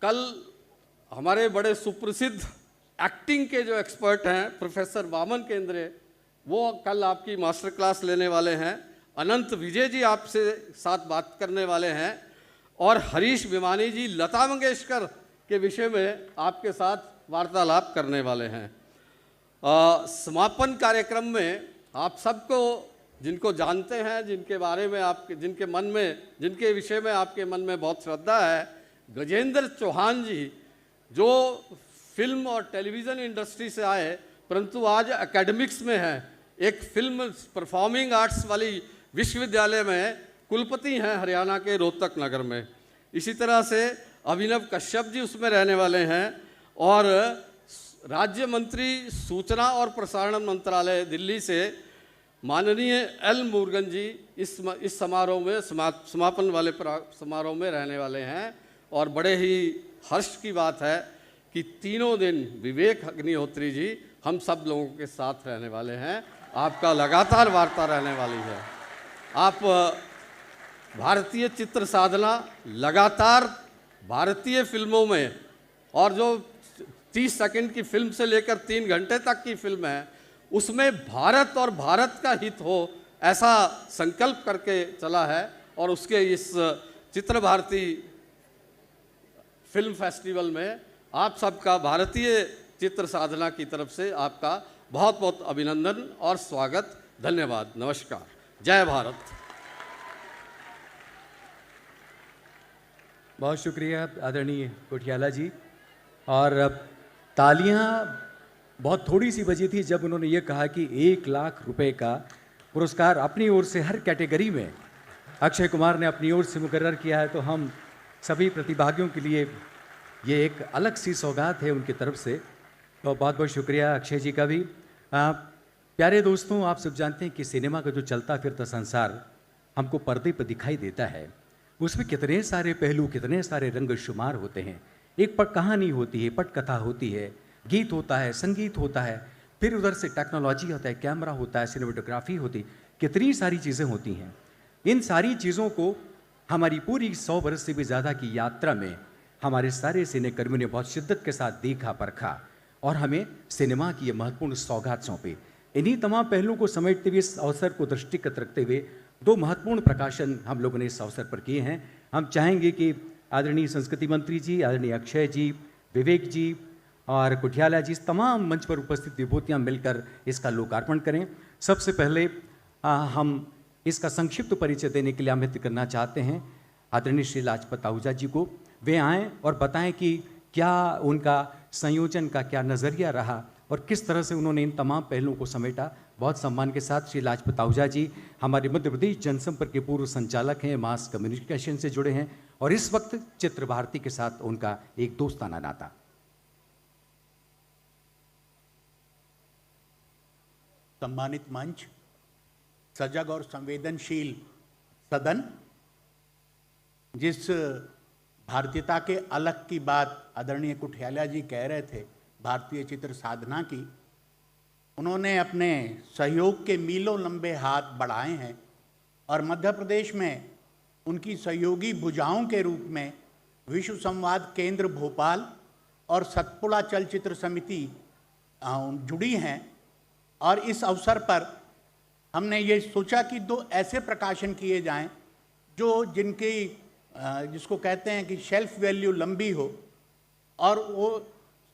कल हमारे बड़े सुप्रसिद्ध एक्टिंग के जो एक्सपर्ट हैं प्रोफेसर वामन केंद्रे, वो कल आपकी मास्टर क्लास लेने वाले हैं। अनंत विजय जी आपसे साथ बात करने वाले हैं और हरीश भिमानी जी लता मंगेशकर के विषय में आपके साथ वार्तालाप करने वाले हैं। समापन कार्यक्रम में आप सबको, जिनको जानते हैं, जिनके बारे में आपके, जिनके मन में, जिनके विषय में आपके मन में बहुत श्रद्धा है, गजेंद्र चौहान जी, जो फिल्म और टेलीविज़न इंडस्ट्री से आए परंतु आज एकेडमिक्स में हैं, एक फिल्म परफॉर्मिंग आर्ट्स वाली विश्वविद्यालय में कुलपति हैं हरियाणा के रोहतक नगर में। इसी तरह से अभिनव कश्यप जी उसमें रहने वाले हैं और राज्य मंत्री सूचना और प्रसारण मंत्रालय दिल्ली से माननीय एल मुरुगन जी इस समारोह में, समापन वाले समारोह में रहने वाले हैं। और बड़े ही हर्ष की बात है कि 3 दिन विवेक अग्निहोत्री जी हम सब लोगों के साथ रहने वाले हैं। आपका लगातार वार्ता रहने वाली है। आप भारतीय चित्र साधना लगातार भारतीय फिल्मों में, और जो 30 सेकंड की फिल्म से लेकर 3 घंटे तक की फिल्म है, उसमें भारत और भारत का हित हो, ऐसा संकल्प करके चला है। और उसके इस चित्र भारती फिल्म फेस्टिवल में आप सबका भारतीय चित्र साधना की तरफ से आपका बहुत बहुत अभिनंदन और स्वागत। धन्यवाद। नमस्कार। जय भारत। बहुत शुक्रिया आदरणीय कोठियाला जी। और तालियां बहुत थोड़ी सी बजी थी जब उन्होंने ये कहा कि 1 लाख रुपए का पुरस्कार अपनी ओर से हर कैटेगरी में अक्षय कुमार ने अपनी ओर से मुकर्रर किया है। तो हम सभी प्रतिभागियों के लिए ये एक अलग सी सौगात है उनकी तरफ से, तो बहुत बहुत शुक्रिया अक्षय जी का भी। प्यारे दोस्तों, आप सब जानते हैं कि सिनेमा का जो चलता फिरता संसार हमको पर्दे पर दिखाई देता है, उसमें कितने सारे पहलू, कितने सारे रंग शुमार होते हैं। एक पट कहानी होती है, पटकथा होती है, गीत होता है, संगीत होता है, फिर उधर से टेक्नोलॉजी होता है, कैमरा होता है, सिनेमेटोग्राफी होती, कितनी सारी चीज़ें होती हैं। इन सारी चीज़ों को हमारी पूरी 100 वर्ष से भी ज़्यादा की यात्रा में हमारे सारे सिनेकर्मियों ने बहुत शिद्दत के साथ देखा, परखा और हमें सिनेमा की ये महत्वपूर्ण सौगात सौंपी। इन्हीं तमाम पहलुओं को समेटते हुए, इस अवसर को दृष्टिगत रखते हुए 2 महत्वपूर्ण प्रकाशन हम लोगों ने इस अवसर पर किए हैं। हम चाहेंगे कि आदरणीय संस्कृति मंत्री जी, आदरणीय अक्षय जी, विवेक जी और कुठियाला जी, इस तमाम मंच पर उपस्थित विभूतियाँ मिलकर इसका लोकार्पण करें। सबसे पहले हम इसका संक्षिप्त परिचय देने के लिए आमंत्रित करना चाहते हैं आदरणीय श्री लाजपत आहूजा जी को। वे आएँ और बताएं कि क्या उनका संयोजन का क्या नज़रिया रहा और किस तरह से उन्होंने इन तमाम पहलुओं को समेटा। बहुत सम्मान के साथ श्री लाजपत आहूजा जी हमारे मध्य प्रदेश जनसंपर्क के पूर्व संचालक हैं, मास कम्युनिकेशन से जुड़े हैं और इस वक्त चित्र भारती के साथ उनका एक दोस्ताना नाता। सम्मानित मंच, सजग और संवेदनशील सदन, जिस भारतीयता के अलग की बात आदरणीय कुठियाला जी कह रहे थे, भारतीय चित्र साधना की, उन्होंने अपने सहयोग के मीलों लंबे हाथ बढ़ाए हैं और मध्य प्रदेश में उनकी सहयोगी भुजाओं के रूप में विश्व संवाद केंद्र भोपाल और सतपुड़ा चलचित्र समिति जुड़ी हैं। और इस अवसर पर हमने ये सोचा कि 2 ऐसे प्रकाशन किए जाएं जो जिसको कहते हैं कि शेल्फ वैल्यू लंबी हो और वो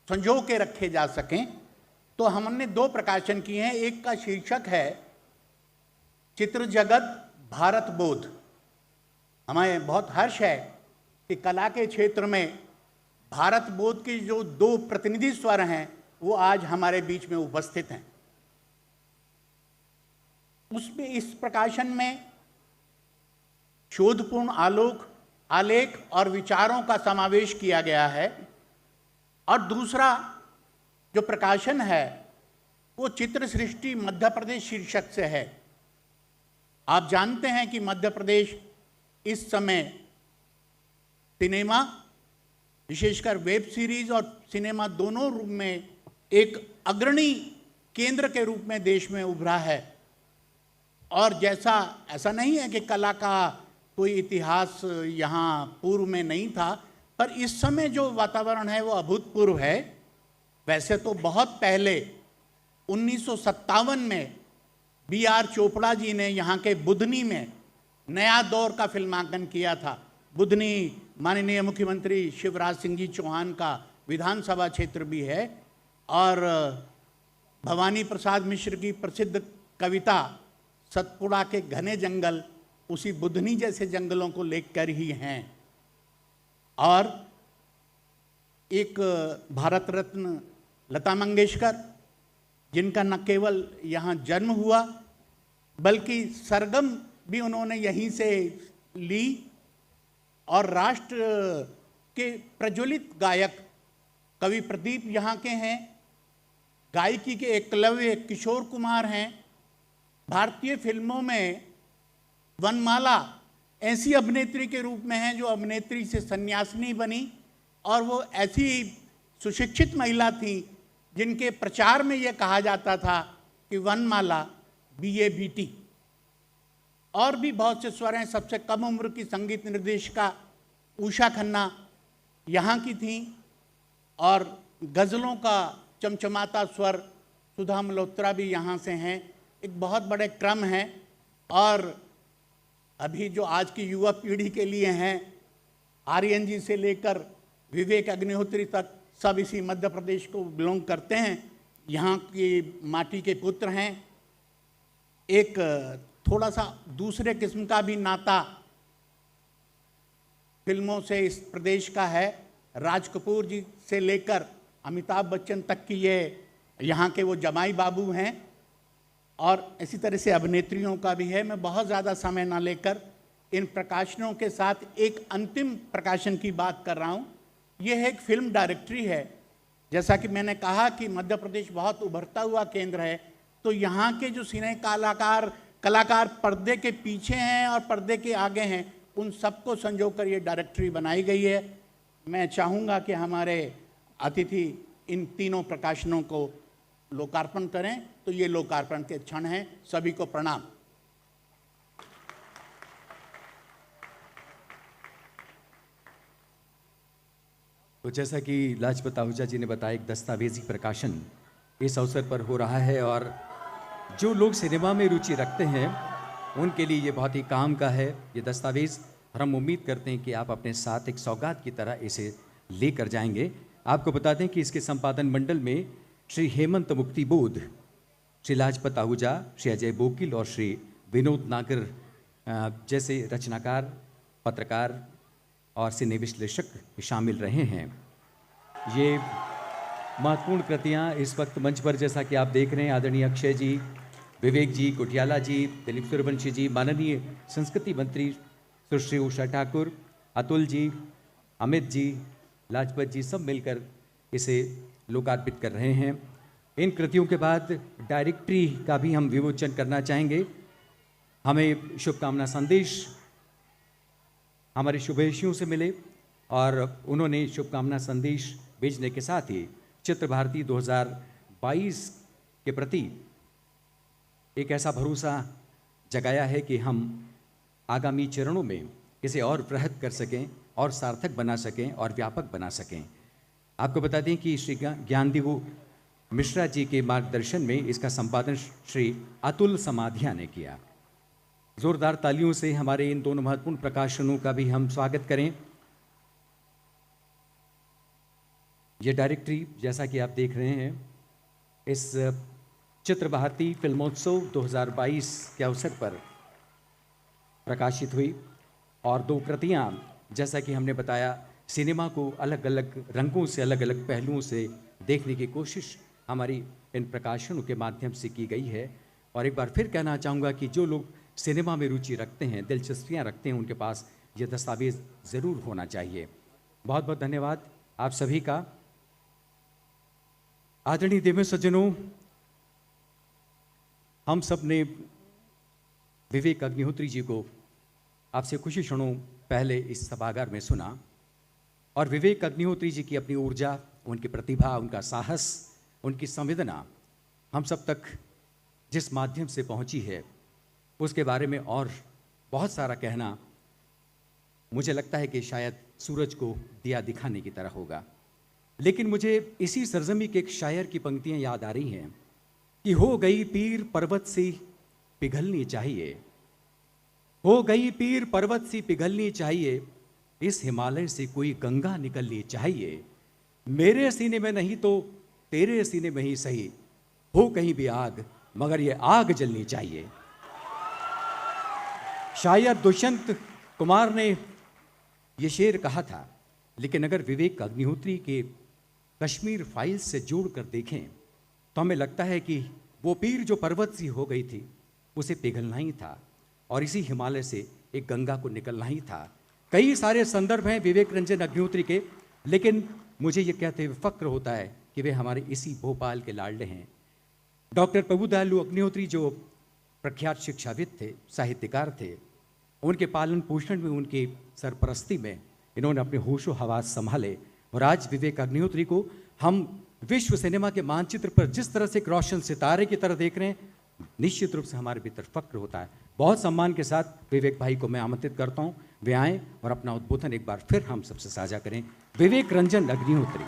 संजो के रखे जा सकें। तो हमने 2 प्रकाशन किए हैं। एक का शीर्षक है चित्र जगत भारत बोध। हमें बहुत हर्ष है कि कला के क्षेत्र में भारत बोध के जो 2 प्रतिनिधि स्वर हैं वो आज हमारे बीच में उपस्थित हैं। उसमें इस प्रकाशन में शोधपूर्ण आलेख और विचारों का समावेश किया गया है। और दूसरा जो प्रकाशन है वो चित्र सृष्टि मध्य प्रदेश शीर्षक से है। आप जानते हैं कि मध्य प्रदेश इस समय सिनेमा, विशेषकर वेब सीरीज और सिनेमा दोनों रूप में एक अग्रणी केंद्र के रूप में देश में उभरा है। और ऐसा नहीं है कि कला का कोई इतिहास यहाँ पूर्व में नहीं था, पर इस समय जो वातावरण है वो अभूतपूर्व है। वैसे तो बहुत पहले 1957 में B.R. चोपड़ा जी ने यहाँ के बुधनी में नया दौर का फिल्मांकन किया था। बुधनी माननीय मुख्यमंत्री शिवराज सिंह जी चौहान का विधानसभा क्षेत्र भी है और भवानी प्रसाद मिश्र की प्रसिद्ध कविता सतपुड़ा के घने जंगल उसी बुधनी जैसे जंगलों को लेकर ही हैं। और एक भारत रत्न लता मंगेशकर, जिनका न केवल यहाँ जन्म हुआ बल्कि सरगम भी उन्होंने यहीं से ली, और राष्ट्र के प्रज्वलित गायक कवि प्रदीप यहाँ के हैं, गायकी के एकलव्य किशोर कुमार हैं। भारतीय फिल्मों में वनमाला ऐसी अभिनेत्री के रूप में हैं जो अभिनेत्री से सन्यासिनी बनी और वो ऐसी सुशिक्षित महिला थी जिनके प्रचार में ये कहा जाता था कि वनमाला BA BT। और भी बहुत से स्वर हैं। सबसे कम उम्र की संगीत निर्देशिका उषा खन्ना यहाँ की थी और गज़लों का चमचमाता स्वर सुधा मल्होत्रा भी यहाँ से हैं। एक बहुत बड़े क्रम है। और अभी जो आज की युवा पीढ़ी के लिए हैं, आर्यन जी से लेकर विवेक अग्निहोत्री तक सब इसी मध्य प्रदेश को बिलोंग करते हैं, यहाँ की माटी के पुत्र हैं। एक थोड़ा सा दूसरे किस्म का भी नाता फिल्मों से इस प्रदेश का है। राज कपूर जी से लेकर अमिताभ बच्चन तक की ये यहाँ के वो जमाई बाबू हैं। और इसी तरह से अभिनेत्रियों का भी है। मैं बहुत ज़्यादा समय ना लेकर इन प्रकाशनों के साथ एक अंतिम प्रकाशन की बात कर रहा हूँ। यह एक फिल्म डायरेक्टरी है। जैसा कि मैंने कहा कि मध्य प्रदेश बहुत उभरता हुआ केंद्र है, तो यहाँ के जो सिने कलाकार पर्दे के पीछे हैं और पर्दे के आगे हैं, उन सबको संजोकर ये डायरेक्टरी बनाई गई है। मैं चाहूँगा कि हमारे अतिथि इन तीनों प्रकाशनों को लोकार्पण करें, तो ये लोकार्पण के क्षण हैं। सभी को प्रणाम। तो जैसा कि लाजपत आहूजा जी ने बताया, एक दस्तावेजी प्रकाशन इस अवसर पर हो रहा है और जो लोग सिनेमा में रुचि रखते हैं उनके लिए ये बहुत ही काम का है ये दस्तावेज। और हम उम्मीद करते हैं कि आप अपने साथ एक सौगात की तरह इसे लेकर जाएंगे। आपको बता दें कि इसके संपादन मंडल में श्री हेमंत मुक्तिबोध, श्री लाजपत आहूजा, श्री अजय बोकिल और श्री विनोद नागर जैसे रचनाकार, पत्रकार और सिने विश्लेषक शामिल रहे हैं। ये महत्वपूर्ण कृतियाँ इस वक्त मंच पर जैसा कि आप देख रहे हैं, आदरणीय अक्षय जी, विवेक जी, कुटियाला जी, दिलीप सूर्यवंशी जी, माननीय संस्कृति मंत्री सुश्री उषा ठाकुर, अतुल जी, अमित जी, लाजपत जी, सब मिलकर इसे लोकार्पित कर रहे हैं। इन कृतियों के बाद डायरेक्टरी का भी हम विमोचन करना चाहेंगे। हमें शुभकामना संदेश हमारे शुभेच्छुओं से मिले और उन्होंने शुभकामना संदेश भेजने के साथ ही चित्र भारती 2022 के प्रति एक ऐसा भरोसा जगाया है कि हम आगामी चरणों में इसे और बृहद कर सकें और सार्थक बना सकें और व्यापक बना सकें। आपको बता दें कि श्री ज्ञानदेव मिश्रा जी के मार्गदर्शन में इसका संपादन श्री अतुल समाधिया ने किया। जोरदार तालियों से हमारे इन दोनों महत्वपूर्ण प्रकाशनों का भी हम स्वागत करें। ये डायरेक्टरी जैसा कि आप देख रहे हैं, इस चित्र भारती फिल्मोत्सव 2022 के अवसर पर प्रकाशित हुई और दो कृतियाँ, जैसा कि हमने बताया, सिनेमा को अलग अलग रंगों से, अलग अलग पहलुओं से देखने की कोशिश हमारी इन प्रकाशनों के माध्यम से की गई है। और एक बार फिर कहना चाहूँगा कि जो लोग सिनेमा में रुचि रखते हैं, दिलचस्पियाँ रखते हैं, उनके पास ये दस्तावेज ज़रूर होना चाहिए। बहुत बहुत धन्यवाद आप सभी का। आदरणीय देवी सज्जनों, हम सब ने विवेक अग्निहोत्री जी को आपसे कुछ ही क्षणों पहले इस सभागार में सुना और विवेक अग्निहोत्री जी की अपनी ऊर्जा, उनकी प्रतिभा, उनका साहस, उनकी संवेदना हम सब तक जिस माध्यम से पहुंची है उसके बारे में और बहुत सारा कहना मुझे लगता है कि शायद सूरज को दिया दिखाने की तरह होगा। लेकिन मुझे इसी सरजमी के एक शायर की पंक्तियां याद आ रही हैं कि हो गई पीर पर्वत सी पिघलनी चाहिए, हो गई पीर पर्वत सी पिघलनी चाहिए, इस हिमालय से कोई गंगा निकलनी चाहिए, मेरे सीने में नहीं तो तेरे सीने में ही सही, हो कहीं भी आग मगर ये आग जलनी चाहिए। शायद दुष्यंत कुमार ने ये शेर कहा था, लेकिन अगर विवेक अग्निहोत्री के कश्मीर फाइल्स से जोड़कर देखें तो हमें लगता है कि वो पीर जो पर्वत सी हो गई थी उसे पिघलना ही था और इसी हिमालय से एक गंगा को निकलना ही था। कई सारे संदर्भ हैं विवेक रंजन अग्निहोत्री के, लेकिन मुझे ये कहते हुए फक्र होता है कि वे हमारे इसी भोपाल के लाडले हैं। डॉक्टर प्रभुदयालु अग्निहोत्री जो प्रख्यात शिक्षाविद थे, साहित्यकार थे, उनके पालन पोषण में, उनकी सरपरस्ती में इन्होंने अपने होशो हवास संभाले और आज विवेक अग्निहोत्री को हम विश्व सिनेमा के मानचित्र पर जिस तरह से एक रोशन सितारे की तरह देख रहे हैं, निश्चित रूप से हमारे भीतर फक्र होता है। बहुत सम्मान के साथ विवेक भाई को मैं आमंत्रित करता हूं, वे आएँ और अपना उद्बोधन एक बार फिर हम सबसे साझा करें। विवेक रंजन अग्निहोत्री।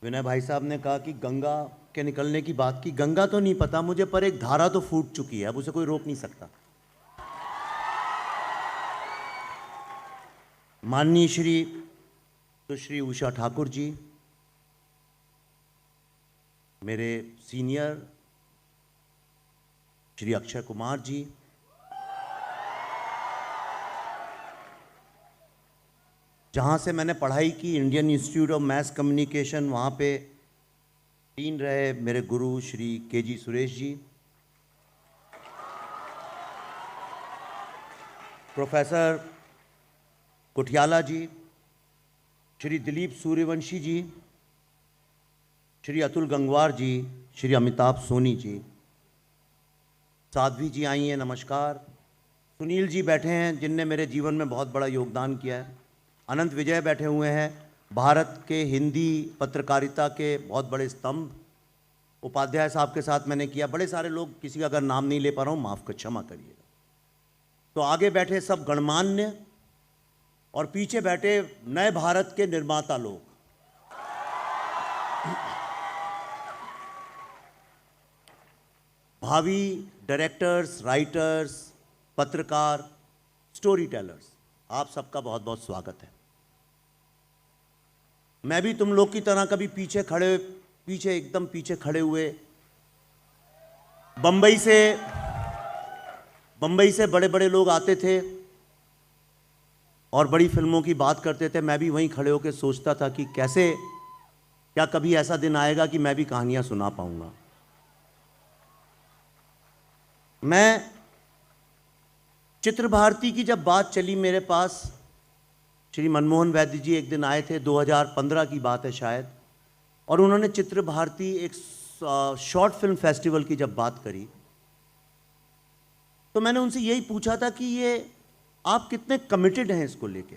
विनय भाई साहब ने कहा कि गंगा के निकलने की बात की। गंगा तो नहीं पता मुझे, पर एक धारा तो फूट चुकी है, अब उसे कोई रोक नहीं सकता। माननीय श्री सुश्री उषा ठाकुर जी, मेरे सीनियर श्री अक्षय कुमार जी, जहाँ से मैंने पढ़ाई की, Indian institute of mass communication, वहाँ पे डीन रहे मेरे गुरु श्री के.जी. सुरेश जी, प्रोफेसर कुठियाला जी, श्री दिलीप सूर्यवंशी जी, श्री अतुल गंगवार जी, श्री अमिताभ सोनी जी, साध्वी जी आई हैं, नमस्कार। सुनील जी बैठे हैं जिनने मेरे जीवन में बहुत बड़ा योगदान किया है। अनंत विजय बैठे हुए हैं, भारत के हिंदी पत्रकारिता के बहुत बड़े स्तंभ। उपाध्याय साहब के साथ मैंने किया, बड़े सारे लोग, किसी का अगर नाम नहीं ले पा रहा हूँ माफ़ कर, क्षमा करिएगा। तो आगे बैठे सब गणमान्य और पीछे बैठे नए भारत के निर्माता लोग। भावी डायरेक्टर्स, राइटर्स, पत्रकार, स्टोरी टेलर्स, आप सबका बहुत बहुत स्वागत है। मैं भी तुम लोग की तरह कभी एकदम पीछे खड़े हुए बंबई से बड़े बड़े लोग आते थे और बड़ी फिल्मों की बात करते थे। मैं भी वहीं खड़े होकर सोचता था कि क्या कभी ऐसा दिन आएगा कि मैं भी कहानियां सुना पाऊंगा। मैं चित्र भारती की जब बात चली मेरे पास, श्री मनमोहन वैद्य जी एक दिन आए थे, 2015 की बात है शायद, और उन्होंने चित्र भारती एक शॉर्ट फिल्म फेस्टिवल की जब बात करी तो मैंने उनसे यही पूछा था कि ये आप कितने कमिटेड हैं इसको लेके।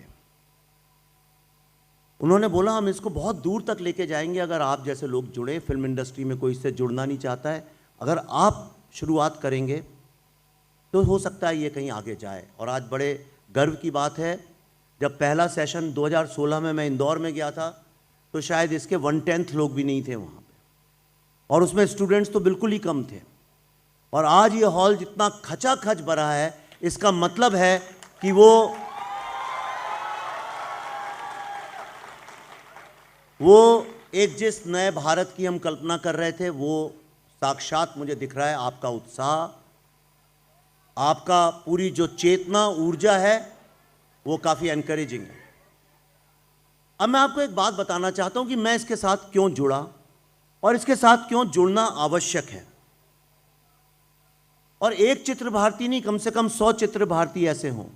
उन्होंने बोला हम इसको बहुत दूर तक लेके जाएंगे अगर आप जैसे लोग जुड़े। फिल्म इंडस्ट्री में कोई इससे जुड़ना नहीं चाहता है, अगर आप शुरुआत करेंगे तो हो सकता है ये कहीं आगे जाए। और आज बड़े गर्व की बात है, जब पहला सेशन 2016 में मैं इंदौर में गया था तो शायद इसके 1/10 लोग भी नहीं थे वहाँ पे, और उसमें स्टूडेंट्स तो बिल्कुल ही कम थे। और आज ये हॉल जितना खचाखच भरा है, इसका मतलब है कि वो एक जिस नए भारत की हम कल्पना कर रहे थे वो साक्षात मुझे दिख रहा है। आपका उत्साह, आपका पूरी जो चेतना, ऊर्जा है, वो काफ़ी एनकरेजिंग है। अब मैं आपको एक बात बताना चाहता हूं कि मैं इसके साथ क्यों जुड़ा और इसके साथ क्यों जुड़ना आवश्यक है। और एक चित्र भारती नहीं, कम से कम 100 चित्र भारती ऐसे हों।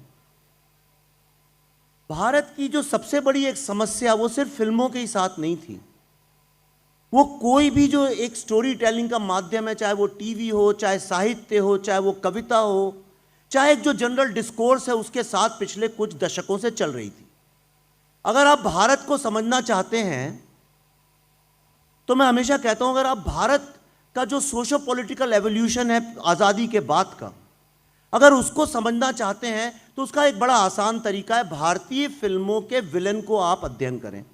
भारत की जो सबसे बड़ी एक समस्या वो सिर्फ फिल्मों के ही साथ नहीं थी, वो कोई भी जो एक स्टोरी टेलिंग का माध्यम है, चाहे वो टीवी हो, चाहे साहित्य हो, चाहे वो कविता हो, चाहे एक जो जनरल डिस्कोर्स है, उसके साथ पिछले कुछ दशकों से चल रही थी। अगर आप भारत को समझना चाहते हैं तो मैं हमेशा कहता हूं, अगर आप भारत का जो सोशो पॉलिटिकल एवोल्यूशन है आज़ादी के बाद का, अगर उसको समझना चाहते हैं तो उसका एक बड़ा आसान तरीका है, भारतीय फिल्मों के विलेन को आप अध्ययन करें।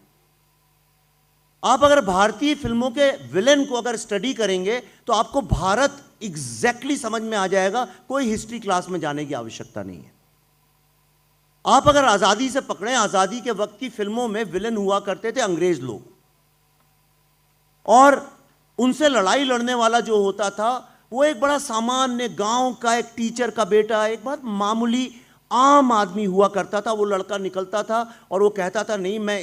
आप अगर भारतीय फिल्मों के विलेन को अगर स्टडी करेंगे तो आपको भारत एग्जैक्टली समझ में आ जाएगा। कोई हिस्ट्री क्लास में जाने की आवश्यकता नहीं है। आप अगर आज़ादी से पकड़ें, आज़ादी के वक्त की फिल्मों में विलेन हुआ करते थे अंग्रेज लोग, और उनसे लड़ाई लड़ने वाला जो होता था वो एक बड़ा सामान्य गांव का एक टीचर का बेटा, एक बहुत मामूली आम आदमी हुआ करता था। वो लड़का निकलता था और वो कहता था नहीं, मैं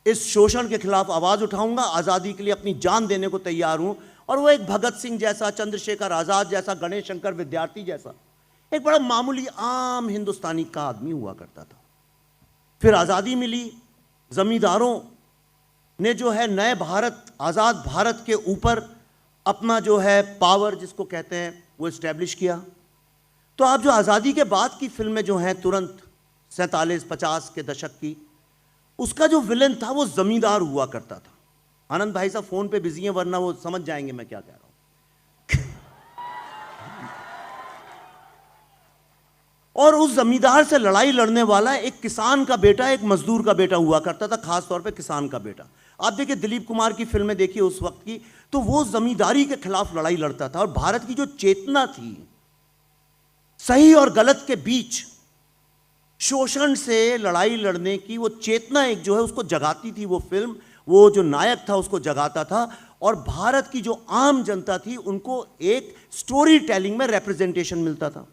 इस शोषण के खिलाफ आवाज़ उठाऊंगा, आज़ादी के लिए अपनी जान देने को तैयार हूं। और वो एक भगत सिंह जैसा, चंद्रशेखर आज़ाद जैसा, गणेश शंकर विद्यार्थी जैसा एक बड़ा मामूली आम हिंदुस्तानी का आदमी हुआ करता था। फिर आज़ादी मिली, जमींदारों ने जो है नए भारत, आज़ाद भारत के ऊपर अपना जो है पावर जिसको कहते हैं वो इस्टेब्लिश किया। तो आप जो आज़ादी के बाद की फिल्में जो हैं तुरंत 47-50 के दशक की, उसका जो विलेन था वो जमींदार हुआ करता था। आनंद भाई साहब फोन पे बिजी हैं, वरना वो समझ जाएंगे मैं क्या कह रहा हूं। और उस जमींदार से लड़ाई लड़ने वाला एक किसान का बेटा, एक मजदूर का बेटा हुआ करता था, खास तौर पे किसान का बेटा। आप देखिए दिलीप कुमार की फिल्में देखिए उस वक्त की, तो वो जमींदारी के खिलाफ लड़ाई लड़ता था। और भारत की जो चेतना थी सही और गलत के बीच, शोषण से लड़ाई लड़ने की वो चेतना एक जो है उसको जगाती थी वो फिल्म। वो जो नायक था उसको जगाता था, और भारत की जो आम जनता थी उनको एक स्टोरी टेलिंग में रिप्रेजेंटेशन मिलता था।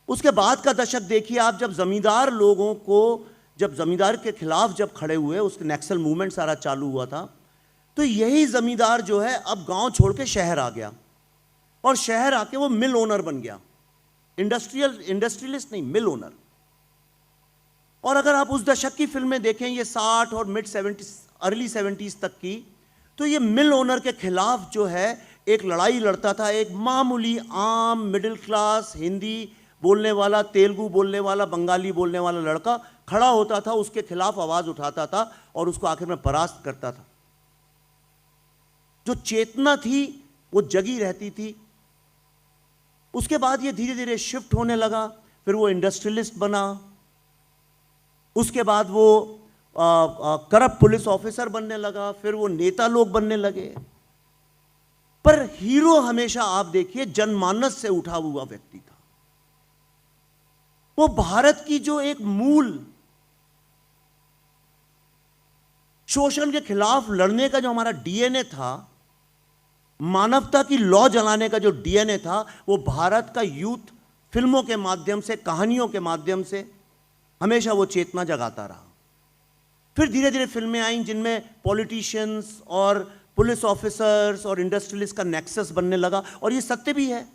उसके बाद का दशक देखिए आप, जब जमींदार लोगों को जब जमींदार के खिलाफ जब खड़े हुए, उसके नक्सल मूवमेंट सारा चालू हुआ था, तो यही जमींदार जो है अब गांव छोड़ के शहर आ गया और शहर आके वो मिल ओनर बन गया, इंडस्ट्रियलिस्ट नहीं, मिल ओनर। और अगर आप उस दशक की फिल्में देखें, ये 60 और मिड 70s अर्ली 70s तक की, तो ये मिल ओनर के खिलाफ जो है एक लड़ाई लड़ता था एक मामूली आम मिडिल क्लास हिंदी बोलने वाला, तेलुगु बोलने वाला, बंगाली बोलने वाला लड़का खड़ा होता था, उसके खिलाफ आवाज उठाता था और उसको आखिर में परास्त करता था। जो चेतना थी वो जगी रहती थी। उसके बाद ये धीरे धीरे शिफ्ट होने लगा, फिर वो इंडस्ट्रियलिस्ट बना, उसके बाद वो करप्ट पुलिस ऑफिसर बनने लगा, फिर वो नेता लोग बनने लगे। पर हीरो हमेशा आप देखिए जनमानस से उठा हुआ व्यक्ति था। वो भारत की जो एक मूल शोषण के खिलाफ लड़ने का जो हमारा डीएनए था, मानवता की लौ जलाने का जो डीएनए था, वो भारत का यूथ फिल्मों के माध्यम से, कहानियों के माध्यम से हमेशा वो चेतना जगाता रहा। फिर धीरे धीरे फिल्में आईं जिनमें पॉलिटिशियंस और पुलिस ऑफिसर्स और इंडस्ट्रियलिस्ट का नेक्सस बनने लगा। और ये सत्य भी है,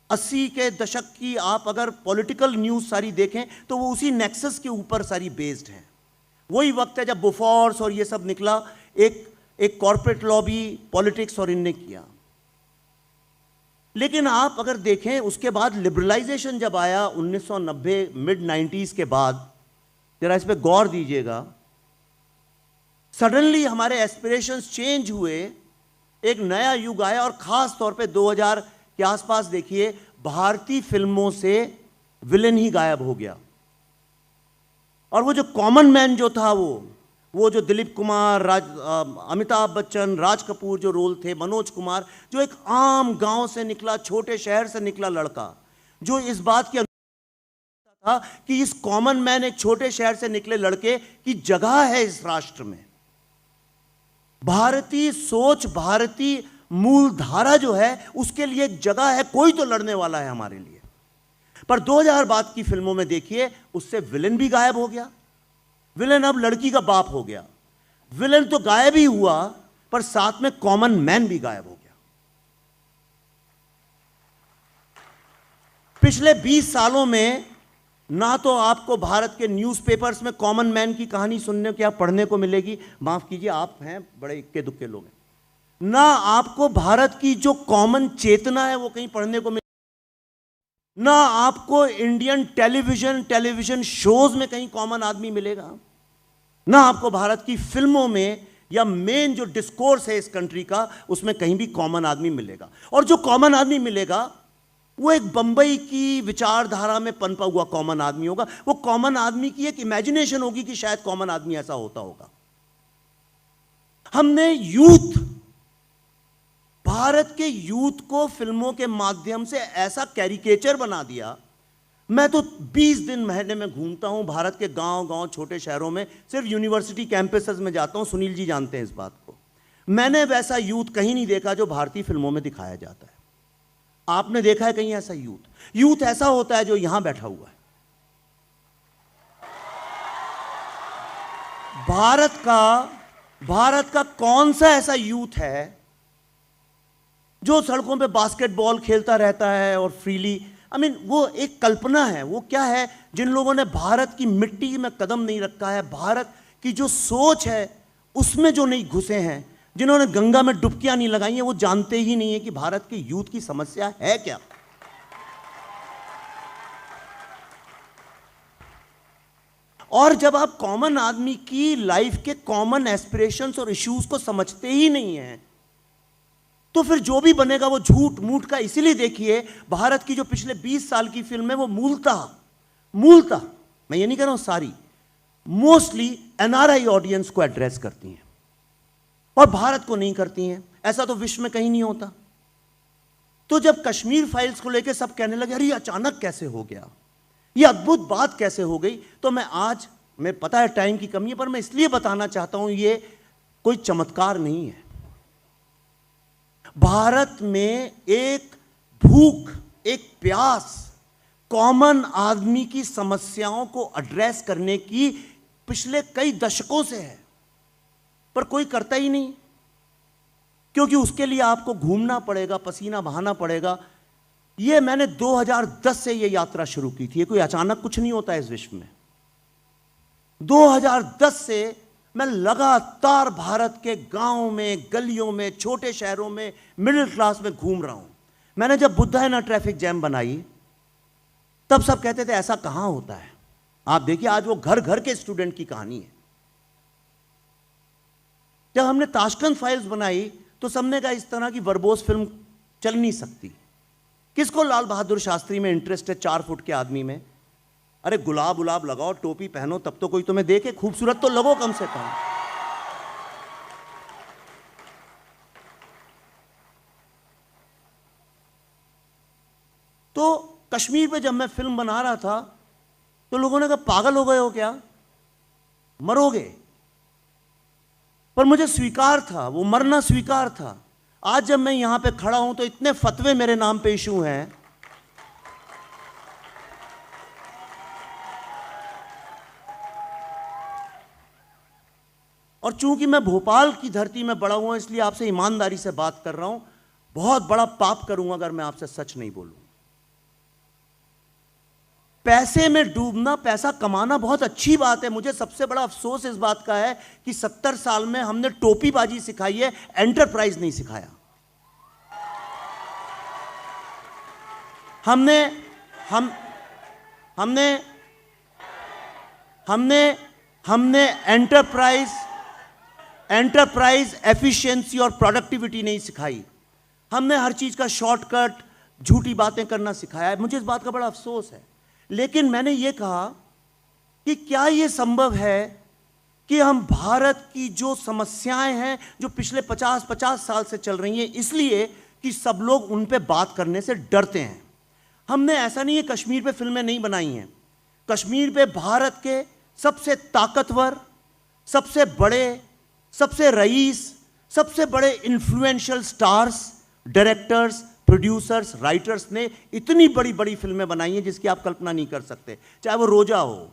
80 के दशक की आप अगर पॉलिटिकल न्यूज़ सारी देखें तो वो उसी नेक्सस के ऊपर सारी बेस्ड है। वही वक्त है जब बोफोर्स और ये सब निकला, एक कॉर्पोरेट लॉबी, पॉलिटिक्स और इनने किया। लेकिन आप अगर देखें उसके बाद लिबरलाइजेशन जब आया 1990 मिड 90s के बाद, जरा इस पर गौर दीजिएगा, सडनली हमारे एस्पिरेशंस चेंज हुए, एक नया युग आया और खास तौर पे 2000 के आसपास देखिए भारतीय फिल्मों से विलेन ही गायब हो गया। और वो जो कॉमन मैन जो था, वो जो दिलीप कुमार, अमिताभ बच्चन, राज कपूर जो रोल थे, मनोज कुमार, जो एक आम गांव से निकला, छोटे शहर से निकला लड़का, जो इस बात की था कि इस कॉमन मैन, एक छोटे शहर से निकले लड़के की जगह है इस राष्ट्र में। भारतीय सोच, भारतीय मूल धारा जो है उसके लिए एक जगह है, कोई तो लड़ने वाला है हमारे लिए। पर 2000 बाद की फिल्मों में देखिए उससे विलेन भी गायब हो गया। विलेन अब लड़की का बाप हो गया। विलेन तो गायब ही हुआ पर साथ में कॉमन मैन भी गायब हो गया। पिछले 20 सालों में ना तो आपको भारत के न्यूज़पेपर्स में कॉमन मैन की कहानी सुनने को या पढ़ने को मिलेगी, माफ कीजिए आप हैं बड़े इक्के दुक्के लोग हैं, ना आपको भारत की जो कॉमन चेतना है वो कहीं पढ़ने को मिलेगी, ना आपको इंडियन टेलीविजन शोज में कहीं कॉमन आदमी मिलेगा, ना आपको भारत की फिल्मों में या मेन जो डिस्कोर्स है इस कंट्री का उसमें कहीं भी कॉमन आदमी मिलेगा। और जो कॉमन आदमी मिलेगा वो एक बंबई की विचारधारा में पनपा हुआ कॉमन आदमी होगा। वो कॉमन आदमी की एक इमेजिनेशन होगी कि शायद कॉमन आदमी ऐसा होता होगा। हमने यूथ, भारत के यूथ को फिल्मों के माध्यम से ऐसा कैरिकेचर बना दिया। मैं तो 20 दिन महीने में घूमता हूं भारत के गांव छोटे शहरों में, सिर्फ यूनिवर्सिटी कैंपसेस में जाता हूं, सुनील जी जानते हैं इस बात को। मैंने वैसा यूथ कहीं नहीं देखा जो भारतीय फिल्मों में दिखाया जाता है। आपने देखा है कहीं ऐसा यूथ ऐसा होता है जो यहां बैठा हुआ है। भारत का कौन सा ऐसा यूथ है जो सड़कों पे बास्केटबॉल खेलता रहता है और फ्रीली, वो एक कल्पना है। वो क्या है, जिन लोगों ने भारत की मिट्टी में कदम नहीं रखा है, भारत की जो सोच है उसमें जो नहीं घुसे हैं, जिन्होंने गंगा में डुबकियां नहीं लगाई हैं, वो जानते ही नहीं है कि भारत के यूथ की समस्या है क्या। और जब आप कॉमन आदमी की लाइफ के कॉमन एस्पिरेशंस और इश्यूज को समझते ही नहीं हैं, तो फिर जो भी बनेगा वो झूठ मूठ का। इसीलिए देखिए भारत की जो पिछले 20 साल की फिल्म है वो मूलतः मैं ये नहीं कह रहा हूं सारी, मोस्टली एनआरआई ऑडियंस को एड्रेस करती हैं और भारत को नहीं करती हैं। ऐसा तो विश्व में कहीं नहीं होता। तो जब कश्मीर फाइल्स को लेकर सब कहने लगे अरे अचानक कैसे हो गया, ये अद्भुत बात कैसे हो गई, तो मैं पता है टाइम की कमी है पर मैं इसलिए बताना चाहता हूं ये कोई चमत्कार नहीं है। भारत में एक भूख, एक प्यास कॉमन आदमी की समस्याओं को एड्रेस करने की पिछले कई दशकों से है, पर कोई करता ही नहीं, क्योंकि उसके लिए आपको घूमना पड़ेगा, पसीना बहाना पड़ेगा। ये मैंने 2010 से ये यात्रा शुरू की थी, ये कोई अचानक कुछ नहीं होता है इस विश्व में। 2010 से मैं लगातार भारत के गांव में, गलियों में, छोटे शहरों में, मिडिल क्लास में घूम रहा हूं। मैंने जब बुद्धायना ट्रैफिक जैम बनाई, तब सब कहते थे ऐसा कहां होता है। आप देखिए आज वो घर घर के स्टूडेंट की कहानी है। जब हमने ताशकंद फाइल्स बनाई तो सबने कहा इस तरह की वर्बोस फिल्म चल नहीं सकती। किसको लाल बहादुर शास्त्री में इंटरेस्ट है 4 फुट के आदमी में? अरे गुलाब उलाब लगाओ, टोपी पहनो, तब तो कोई तुम्हें देखे, खूबसूरत तो लगो कम से कम। तो कश्मीर पे जब मैं फिल्म बना रहा था तो लोगों ने कहा पागल हो गए हो क्या, मरोगे। पर मुझे स्वीकार था, वो मरना स्वीकार था। आज जब मैं यहां पे खड़ा हूं तो इतने फतवे मेरे नाम पे इशू हैं, और चूंकि मैं भोपाल की धरती में बड़ा हुआ इसलिए आपसे ईमानदारी से बात कर रहा हूं। बहुत बड़ा पाप करूंगा अगर मैं आपसे सच नहीं बोलूं। पैसे में डूबना, पैसा कमाना बहुत अच्छी बात है। मुझे सबसे बड़ा अफसोस इस बात का है कि 70 साल में हमने टोपीबाजी सिखाई है, एंटरप्राइज नहीं सिखाया। हमने एंटरप्राइज एफिशिएंसी और प्रोडक्टिविटी नहीं सिखाई। हमने हर चीज का शॉर्टकट, झूठी बातें करना सिखाया है। मुझे इस बात का बड़ा अफसोस है। लेकिन मैंने ये कहा कि क्या ये संभव है कि हम भारत की जो समस्याएं हैं जो पिछले 50 साल से चल रही हैं, इसलिए कि सब लोग उन पे बात करने से डरते हैं। हमने ऐसा नहीं है कश्मीर पे फिल्में नहीं बनाई हैं। कश्मीर पे भारत के सबसे ताकतवर, सबसे बड़े, सबसे रईस, सबसे बड़े influential stars, directors, producers, writers ने इतनी बड़ी बड़ी फिल्में बनाई हैं जिसकी आप कल्पना नहीं कर सकते। चाहे वो रोजा हो,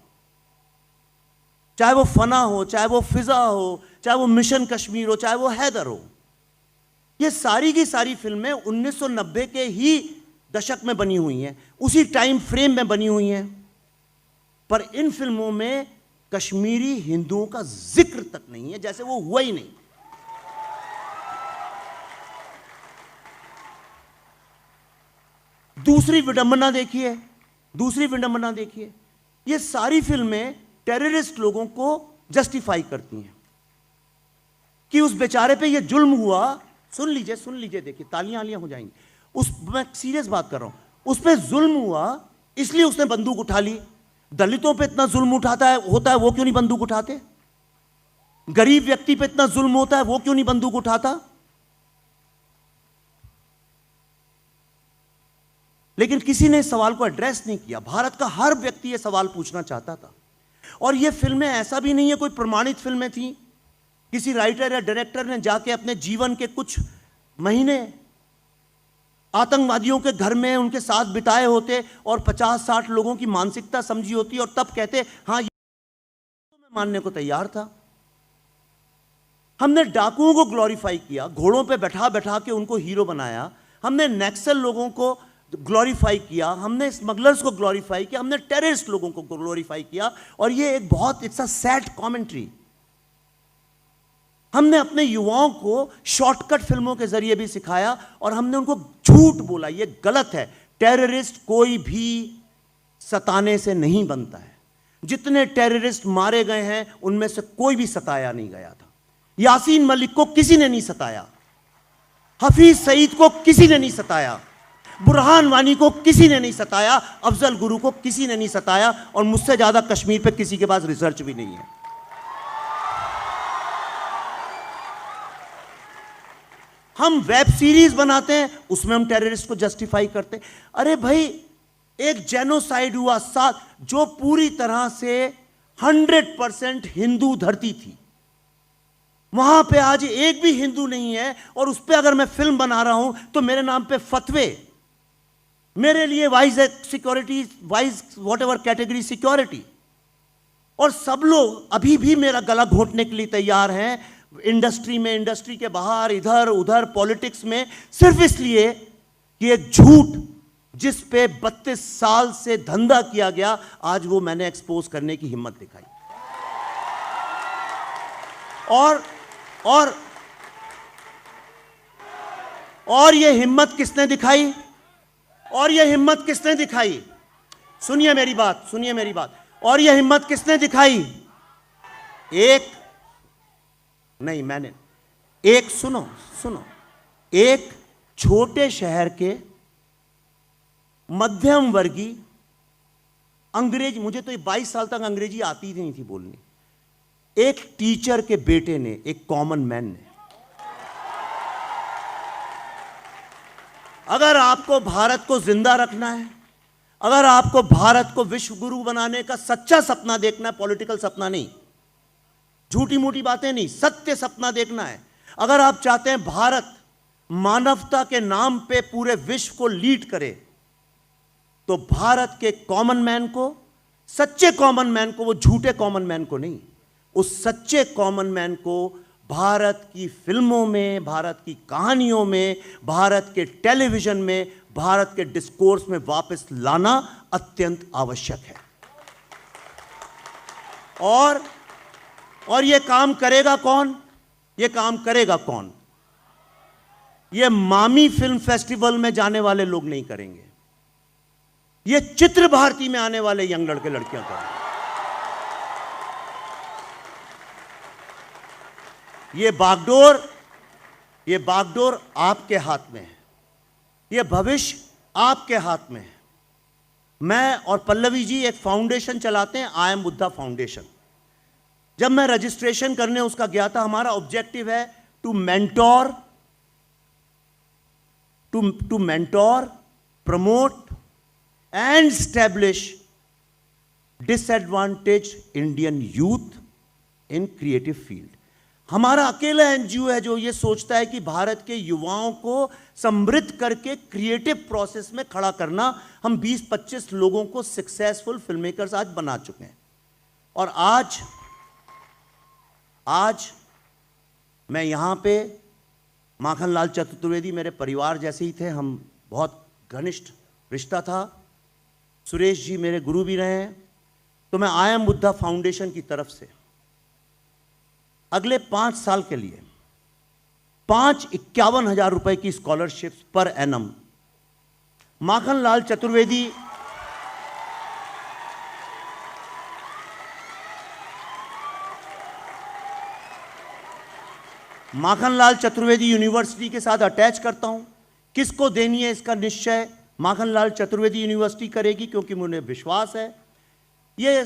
चाहे वो फना हो, चाहे वो फिजा हो, चाहे वो मिशन कश्मीर हो, चाहे वो हैदर हो। ये सारी की सारी फिल्में 1990 के ही दशक में बनी हुई हैं, उसी टाइम फ्रेम में बनी हुई हैं। पर इन फिल्मों में कश्मीरी हिंदुओं का जिक्र तक नहीं है, जैसे वो हुआ ही नहीं। दूसरी विडंबना देखिए, ये सारी फिल्में टेररिस्ट लोगों को जस्टिफाई करती हैं कि उस बेचारे पे ये जुल्म हुआ। सुन लीजिए, देखिए तालियां हो जाएंगी। मैं सीरियस बात कर रहा हूं। उस पे जुल्म हुआ इसलिए उसने बंदूक उठा ली। दलितों पे इतना जुल्म होता है, वो क्यों नहीं बंदूक उठाते? गरीब व्यक्ति पे इतना जुल्म होता है, वो क्यों नहीं बंदूक उठाता? लेकिन किसी ने इस सवाल को एड्रेस नहीं किया। भारत का हर व्यक्ति यह सवाल पूछना चाहता था। और ये फिल्में ऐसा भी नहीं है कोई प्रमाणित फिल्में थी। किसी राइटर या डायरेक्टर ने जाके अपने जीवन के कुछ महीने आतंकवादियों के घर में उनके साथ बिताए होते और 50-60 लोगों की मानसिकता समझी होती और तब कहते हाँ, ये मैं मानने को तैयार था। हमने डाकुओं को ग्लोरीफाई किया, घोड़ों पे बैठा के उनको हीरो बनाया। हमने नक्सल लोगों को ग्लोरीफाई किया, हमने स्मगलर्स को ग्लोरीफाई किया, हमने टेररिस्ट लोगों को ग्लोरीफाई किया। और ये एक बहुत इट्स अ सैड कमेंट्री। हमने अपने युवाओं को शॉर्टकट फिल्मों के जरिए भी सिखाया और हमने उनको झूठ बोला, ये गलत है। टेररिस्ट कोई भी सताने से नहीं बनता है। जितने टेररिस्ट मारे गए हैं उनमें से कोई भी सताया नहीं गया था। यासीन मलिक को किसी ने नहीं सताया, हफीज सईद को किसी ने नहीं सताया, बुरहान वानी को किसी ने नहीं सताया, अफजल गुरु को किसी ने नहीं सताया। और मुझसे ज्यादा कश्मीर पे किसी के पास रिसर्च भी नहीं है। हम वेब सीरीज बनाते हैं, उसमें हम टेररिस्ट को जस्टिफाई करते हैं। अरे भाई, एक जेनोसाइड हुआ जो पूरी तरह से 100% हिंदू धरती थी, वहां पे आज एक भी हिंदू नहीं है। और उस पर अगर मैं फिल्म बना रहा हूं तो मेरे नाम पे फतवे, मेरे लिए wise security, wise what ever category security. और सब लोग अभी भी मेरा गला घोंटने के लिए तैयार हैं, इंडस्ट्री में, इंडस्ट्री के बाहर, इधर उधर, पॉलिटिक्स में, सिर्फ इसलिए कि एक झूठ जिस पे 32 साल से धंधा किया गया, आज वो मैंने एक्सपोज करने की हिम्मत दिखाई। और ये हिम्मत किसने दिखाई? और ये हिम्मत किसने दिखाई? सुनिए मेरी बात, सुनिए मेरी बात। और ये हिम्मत किसने दिखाई? एक नहीं, मैंने एक, सुनो सुनो, एक छोटे शहर के मध्यम वर्गीय अंग्रेजी, मुझे तो 22 साल तक अंग्रेजी आती ही नहीं थी बोलनी, एक टीचर के बेटे ने, एक कॉमन मैन ने, अगर आपको भारत को जिंदा रखना है, अगर आपको भारत को विश्व गुरु बनाने का सच्चा सपना देखना है, पॉलिटिकल सपना नहीं, झूठी मूठी बातें नहीं, सत्य सपना देखना है, अगर आप चाहते हैं भारत मानवता के नाम पे पूरे विश्व को लीड करे, तो भारत के कॉमन मैन को, सच्चे कॉमन मैन को, वो झूठे कॉमन मैन को नहीं, उस सच्चे कॉमन मैन को भारत की फिल्मों में, भारत की कहानियों में, भारत के टेलीविजन में, भारत के डिस्कोर्स में वापस लाना अत्यंत आवश्यक है। और यह काम करेगा कौन? यह काम करेगा कौन? यह मामी फिल्म फेस्टिवल में जाने वाले लोग नहीं करेंगे, यह चित्र भारती में आने वाले यंग लड़के लड़कियां करेंगे। ये बागडोर आपके हाथ में है, ये भविष्य आपके हाथ में है। मैं और पल्लवी जी एक फाउंडेशन चलाते हैं, आई एम बुद्धा फाउंडेशन। जब मैं रजिस्ट्रेशन करने उसका गया था, हमारा ऑब्जेक्टिव है to mentor, promote and establish disadvantage Indian youth in creative field. हमारा अकेला एनजीओ है जो ये सोचता है कि भारत के युवाओं को समृद्ध करके क्रिएटिव प्रोसेस में खड़ा करना। हम 20-25 लोगों को सक्सेसफुल फिल्म मेकर्स आज बना चुके हैं। और आज मैं यहाँ पे, माखनलाल चतुर्वेदी मेरे परिवार जैसे ही थे, हम बहुत घनिष्ठ रिश्ता था, सुरेश जी मेरे गुरु भी रहे हैं। तो मैं आई एम बुद्धा फाउंडेशन की तरफ से अगले 5 साल के लिए 51,000 रुपए की scholarships per annum Makhanlal Chaturvedi university के साथ अटैच करता हूं। किसको देनी है इसका निश्चय माखनलाल चतुर्वेदी यूनिवर्सिटी करेगी, क्योंकि मुझे विश्वास है ये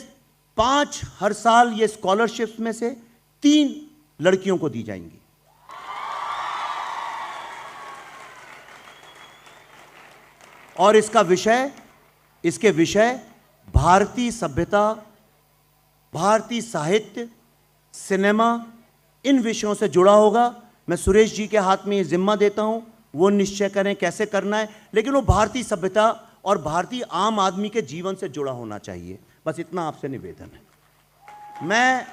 5 हर साल ये स्कॉलरशिप्स में से 3 लड़कियों को दी जाएंगी। और इसके विषय भारतीय सभ्यता, भारतीय साहित्य, सिनेमा, इन विषयों से जुड़ा होगा। मैं सुरेश जी के हाथ में ये जिम्मा देता हूं, वो निश्चय करें कैसे करना है, लेकिन वो भारतीय सभ्यता और भारतीय आम आदमी के जीवन से जुड़ा होना चाहिए। बस इतना आपसे निवेदन है। मैं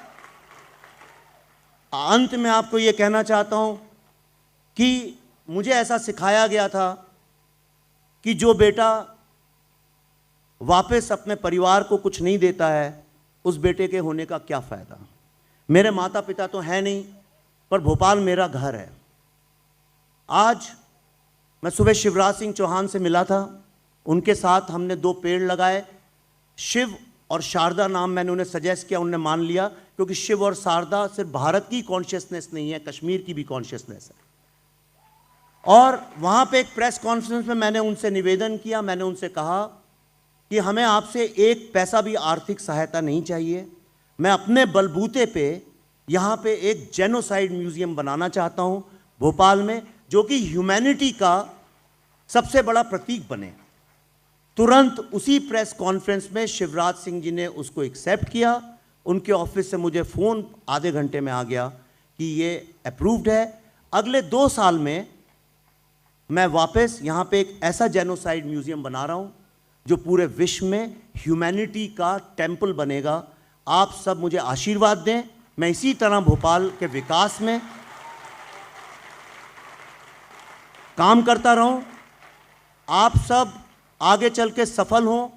अंत में आपको ये कहना चाहता हूं कि मुझे ऐसा सिखाया गया था कि जो बेटा वापस अपने परिवार को कुछ नहीं देता है, उस बेटे के होने का क्या फ़ायदा। मेरे माता पिता तो हैं नहीं, पर भोपाल मेरा घर है। आज मैं सुबह शिवराज सिंह चौहान से मिला था, उनके साथ हमने 2 पेड़ लगाए। शिव और शारदा नाम मैंने उन्हें सजेस्ट किया, उन्होंने मान लिया, क्योंकि शिव और शारदा सिर्फ भारत की कॉन्शियसनेस नहीं है, कश्मीर की भी कॉन्शियसनेस है। और वहाँ पे एक प्रेस कॉन्फ्रेंस में मैंने उनसे निवेदन किया, मैंने उनसे कहा कि हमें आपसे 1 पैसा भी आर्थिक सहायता नहीं चाहिए। मैं अपने बलबूते पे यहाँ पे एक जेनोसाइड म्यूजियम बनाना चाहता हूँ भोपाल में, जो कि ह्यूमैनिटी का सबसे बड़ा प्रतीक बने। तुरंत उसी प्रेस कॉन्फ्रेंस में शिवराज सिंह जी ने उसको एक्सेप्ट किया। उनके ऑफिस से मुझे फ़ोन आधे घंटे में आ गया कि ये अप्रूव्ड है। अगले 2 साल में मैं वापस यहाँ पे एक ऐसा जेनोसाइड म्यूजियम बना रहा हूँ जो पूरे विश्व में ह्यूमैनिटी का टेम्पल बनेगा। आप सब मुझे आशीर्वाद दें, मैं इसी तरह भोपाल के विकास में काम करता रहूं, आप सब आगे चल के सफल हों,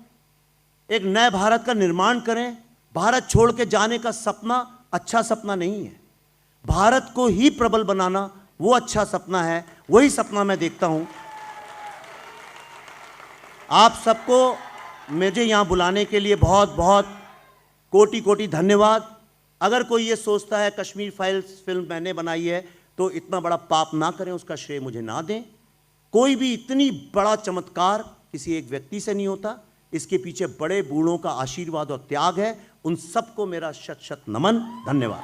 एक नए भारत का निर्माण करें। भारत छोड़ के जाने का सपना अच्छा सपना नहीं है, भारत को ही प्रबल बनाना वो अच्छा सपना है, वही सपना मैं देखता हूं। आप सबको मुझे यहां बुलाने के लिए बहुत बहुत कोटि कोटि धन्यवाद। अगर कोई ये सोचता है कश्मीर फाइल्स फिल्म मैंने बनाई है तो इतना बड़ा पाप ना करें, उसका श्रेय मुझे ना दें। कोई भी इतनी बड़ा चमत्कार किसी एक व्यक्ति से नहीं होता, इसके पीछे बड़े बूढ़ों का आशीर्वाद और त्याग है। उन सबको मेरा शत शत नमन, धन्यवाद।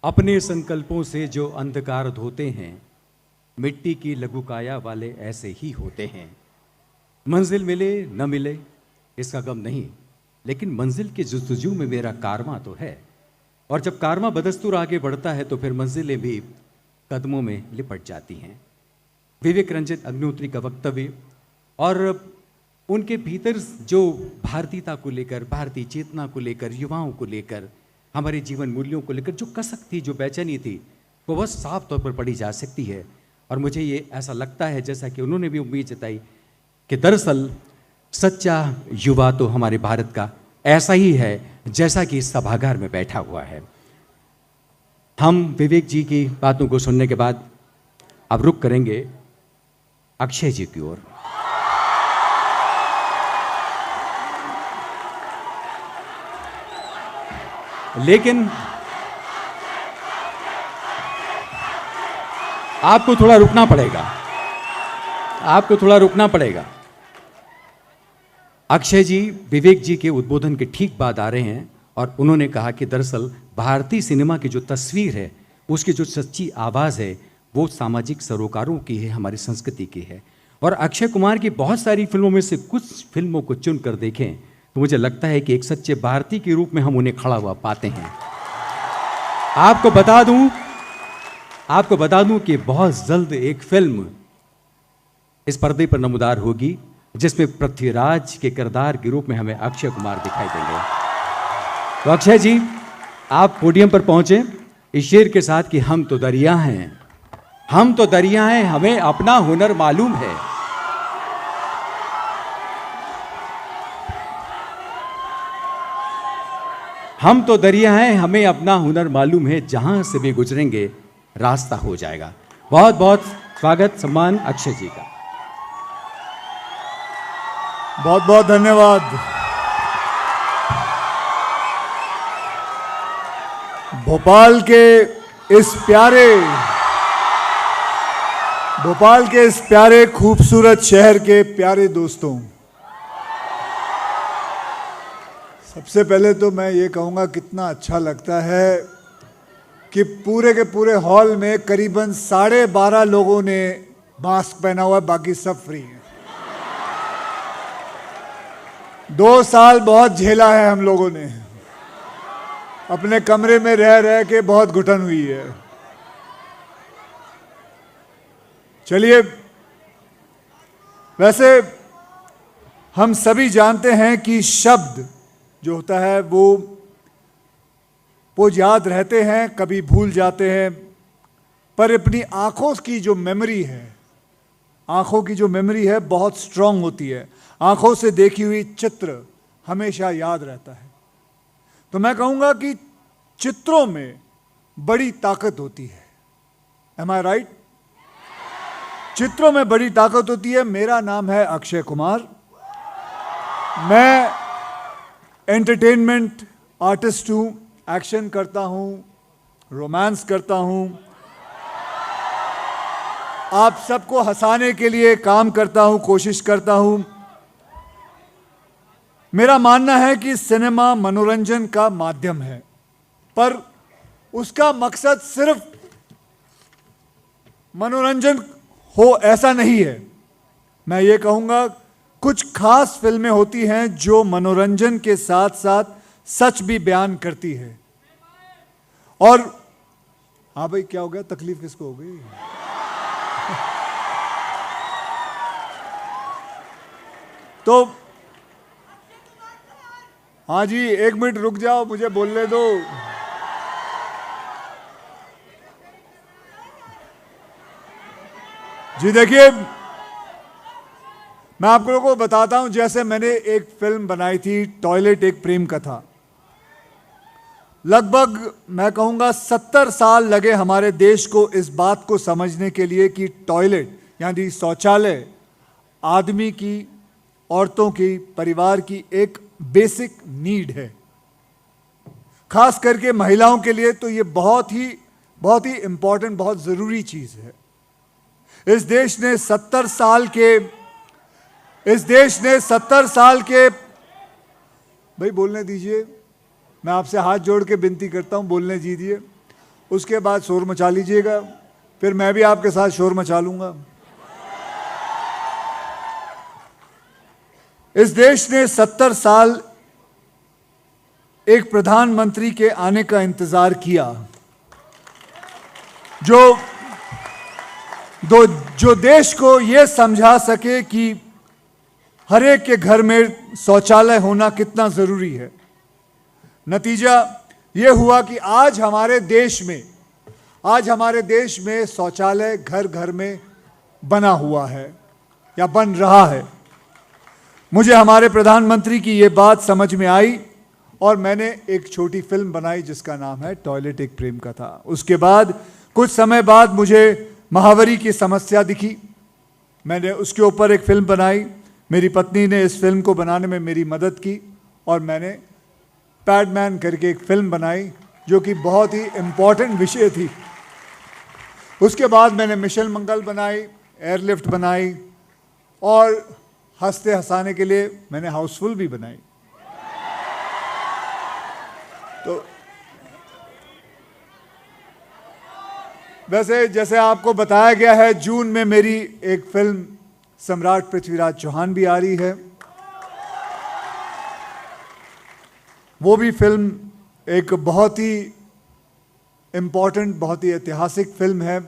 अपने संकल्पों से जो अंधकार धोते हैं, मिट्टी की लघुकाया वाले ऐसे ही होते हैं। मंजिल मिले न मिले इसका गम नहीं, लेकिन मंजिल की जुस्तजू में मेरा कारवां तो है। और जब कारवां बदस्तूर आगे बढ़ता है तो फिर मंजिलें भी कदमों में लिपट जाती हैं। विवेक रंजित अग्निहोत्री का वक्तव्य और उनके भीतर जो भारतीयता को लेकर, भारतीय चेतना को लेकर, युवाओं को लेकर, हमारे जीवन मूल्यों को लेकर जो कसक थी, जो बेचैनी थी, वो बहुत साफ तौर पर पढ़ी जा सकती है। और मुझे ये ऐसा लगता है, जैसा कि उन्होंने भी उम्मीद जताई, कि दरअसल सच्चा युवा तो हमारे भारत का ऐसा ही है जैसा कि इस सभागार में बैठा हुआ है। हम विवेक जी की बातों को सुनने के बाद अब रुख करेंगे अक्षय जी की ओर। लेकिन आपको थोड़ा रुकना पड़ेगा, आपको थोड़ा रुकना पड़ेगा। अक्षय जी विवेक जी के उद्बोधन के ठीक बाद आ रहे हैं और उन्होंने कहा कि दरअसल भारतीय सिनेमा की जो तस्वीर है, उसकी जो सच्ची आवाज़ है, वो सामाजिक सरोकारों की है, हमारी संस्कृति की है। और अक्षय कुमार की बहुत सारी फिल्मों में से कुछ फिल्मों को चुन कर देखें तो मुझे लगता है कि एक सच्चे भारतीय के रूप में हम उन्हें खड़ा हुआ पाते हैं। आपको बता दूं कि बहुत जल्द एक फिल्म इस पर्दे पर नमूदार होगी जिसमें पृथ्वीराज के किरदार के रूप में हमें अक्षय कुमार दिखाई देंगे। तो अक्षय जी, आप पोडियम पर पहुंचे इस शेर के साथ कि हम तो दरिया हैं, हम तो दरिया हैं, हमें अपना हुनर मालूम है। हम तो दरिया हैं, हमें अपना हुनर मालूम है, जहां से भी गुजरेंगे रास्ता हो जाएगा। बहुत बहुत स्वागत, सम्मान अक्षय जी का। बहुत बहुत धन्यवाद। भोपाल के इस प्यारे खूबसूरत शहर के प्यारे दोस्तों, सबसे पहले तो मैं ये कहूँगा कितना अच्छा लगता है कि पूरे के पूरे हॉल में करीबन 12.5 लोगों ने मास्क पहना हुआ है, बाकी सब फ्री हैं। 2 साल बहुत झेला है हम लोगों ने, अपने कमरे में रह रह के बहुत घुटन हुई है। चलिए, वैसे हम सभी जानते हैं कि शब्द जो होता है वो याद रहते हैं, कभी भूल जाते हैं, पर अपनी आंखों की जो मेमोरी है, बहुत स्ट्रांग होती है। आंखों से देखी हुई चित्र हमेशा याद रहता है। तो मैं कहूँगा कि चित्रों में बड़ी ताकत होती है। एम आई राइट? चित्रों में बड़ी ताकत होती है। मेरा नाम है अक्षय कुमार, मैं एंटरटेनमेंट आर्टिस्ट हूँ, एक्शन करता हूँ, रोमांस करता हूँ, आप सबको हंसाने के लिए काम करता हूँ, कोशिश करता हूँ। मेरा मानना है कि सिनेमा मनोरंजन का माध्यम है, पर उसका मकसद सिर्फ मनोरंजन हो ऐसा नहीं है। मैं ये कहूँगा कुछ खास फिल्में होती हैं जो मनोरंजन के साथ साथ सच भी बयान करती है। और हाँ भाई, क्या हो गया? तकलीफ किसको हो गई? तो हाँ जी, 1 मिनट रुक जाओ, मुझे बोलने दो। जी देखिए, मैं आप लोगों को बताता हूं, जैसे मैंने एक फिल्म बनाई थी टॉयलेट एक प्रेम कथा। लगभग मैं कहूंगा 70 साल लगे हमारे देश को इस बात को समझने के लिए कि टॉयलेट यानी शौचालय आदमी की, औरतों की, परिवार की एक बेसिक नीड है। खास करके महिलाओं के लिए तो ये बहुत ही इंपॉर्टेंट, बहुत जरूरी चीज है। इस देश ने 70 साल के भाई बोलने दीजिए, मैं आपसे हाथ जोड़ के विनती करता हूं, बोलने दीजिए। उसके बाद शोर मचा लीजिएगा, फिर मैं भी आपके साथ शोर मचा लूंगा। इस देश ने 70 साल एक प्रधानमंत्री के आने का इंतजार किया, जो देश को यह समझा सके कि हर एक के घर में शौचालय होना कितना जरूरी है। नतीजा यह हुआ कि आज हमारे देश में शौचालय घर घर में बना हुआ है या बन रहा है। मुझे हमारे प्रधानमंत्री की यह बात समझ में आई और मैंने एक छोटी फिल्म बनाई जिसका नाम है टॉयलेट एक प्रेम कथा। उसके बाद कुछ समय बाद मुझे महावरी की समस्या दिखी, मैंने उसके ऊपर एक फिल्म बनाई। मेरी पत्नी ने इस फिल्म को बनाने में मेरी मदद की और मैंने पैडमैन करके एक फिल्म बनाई जो कि बहुत ही इम्पॉर्टेंट विषय थी। उसके बाद मैंने मिशन मंगल बनाई, एयरलिफ्ट बनाई और हंसते हंसाने के लिए मैंने हाउसफुल भी बनाई। तो वैसे जैसे आपको बताया गया है, जून में मेरी एक फिल्म सम्राट पृथ्वीराज चौहान भी आ रही है। वो भी फिल्म एक बहुत ही इम्पॉर्टेंट, बहुत ही ऐतिहासिक फिल्म है।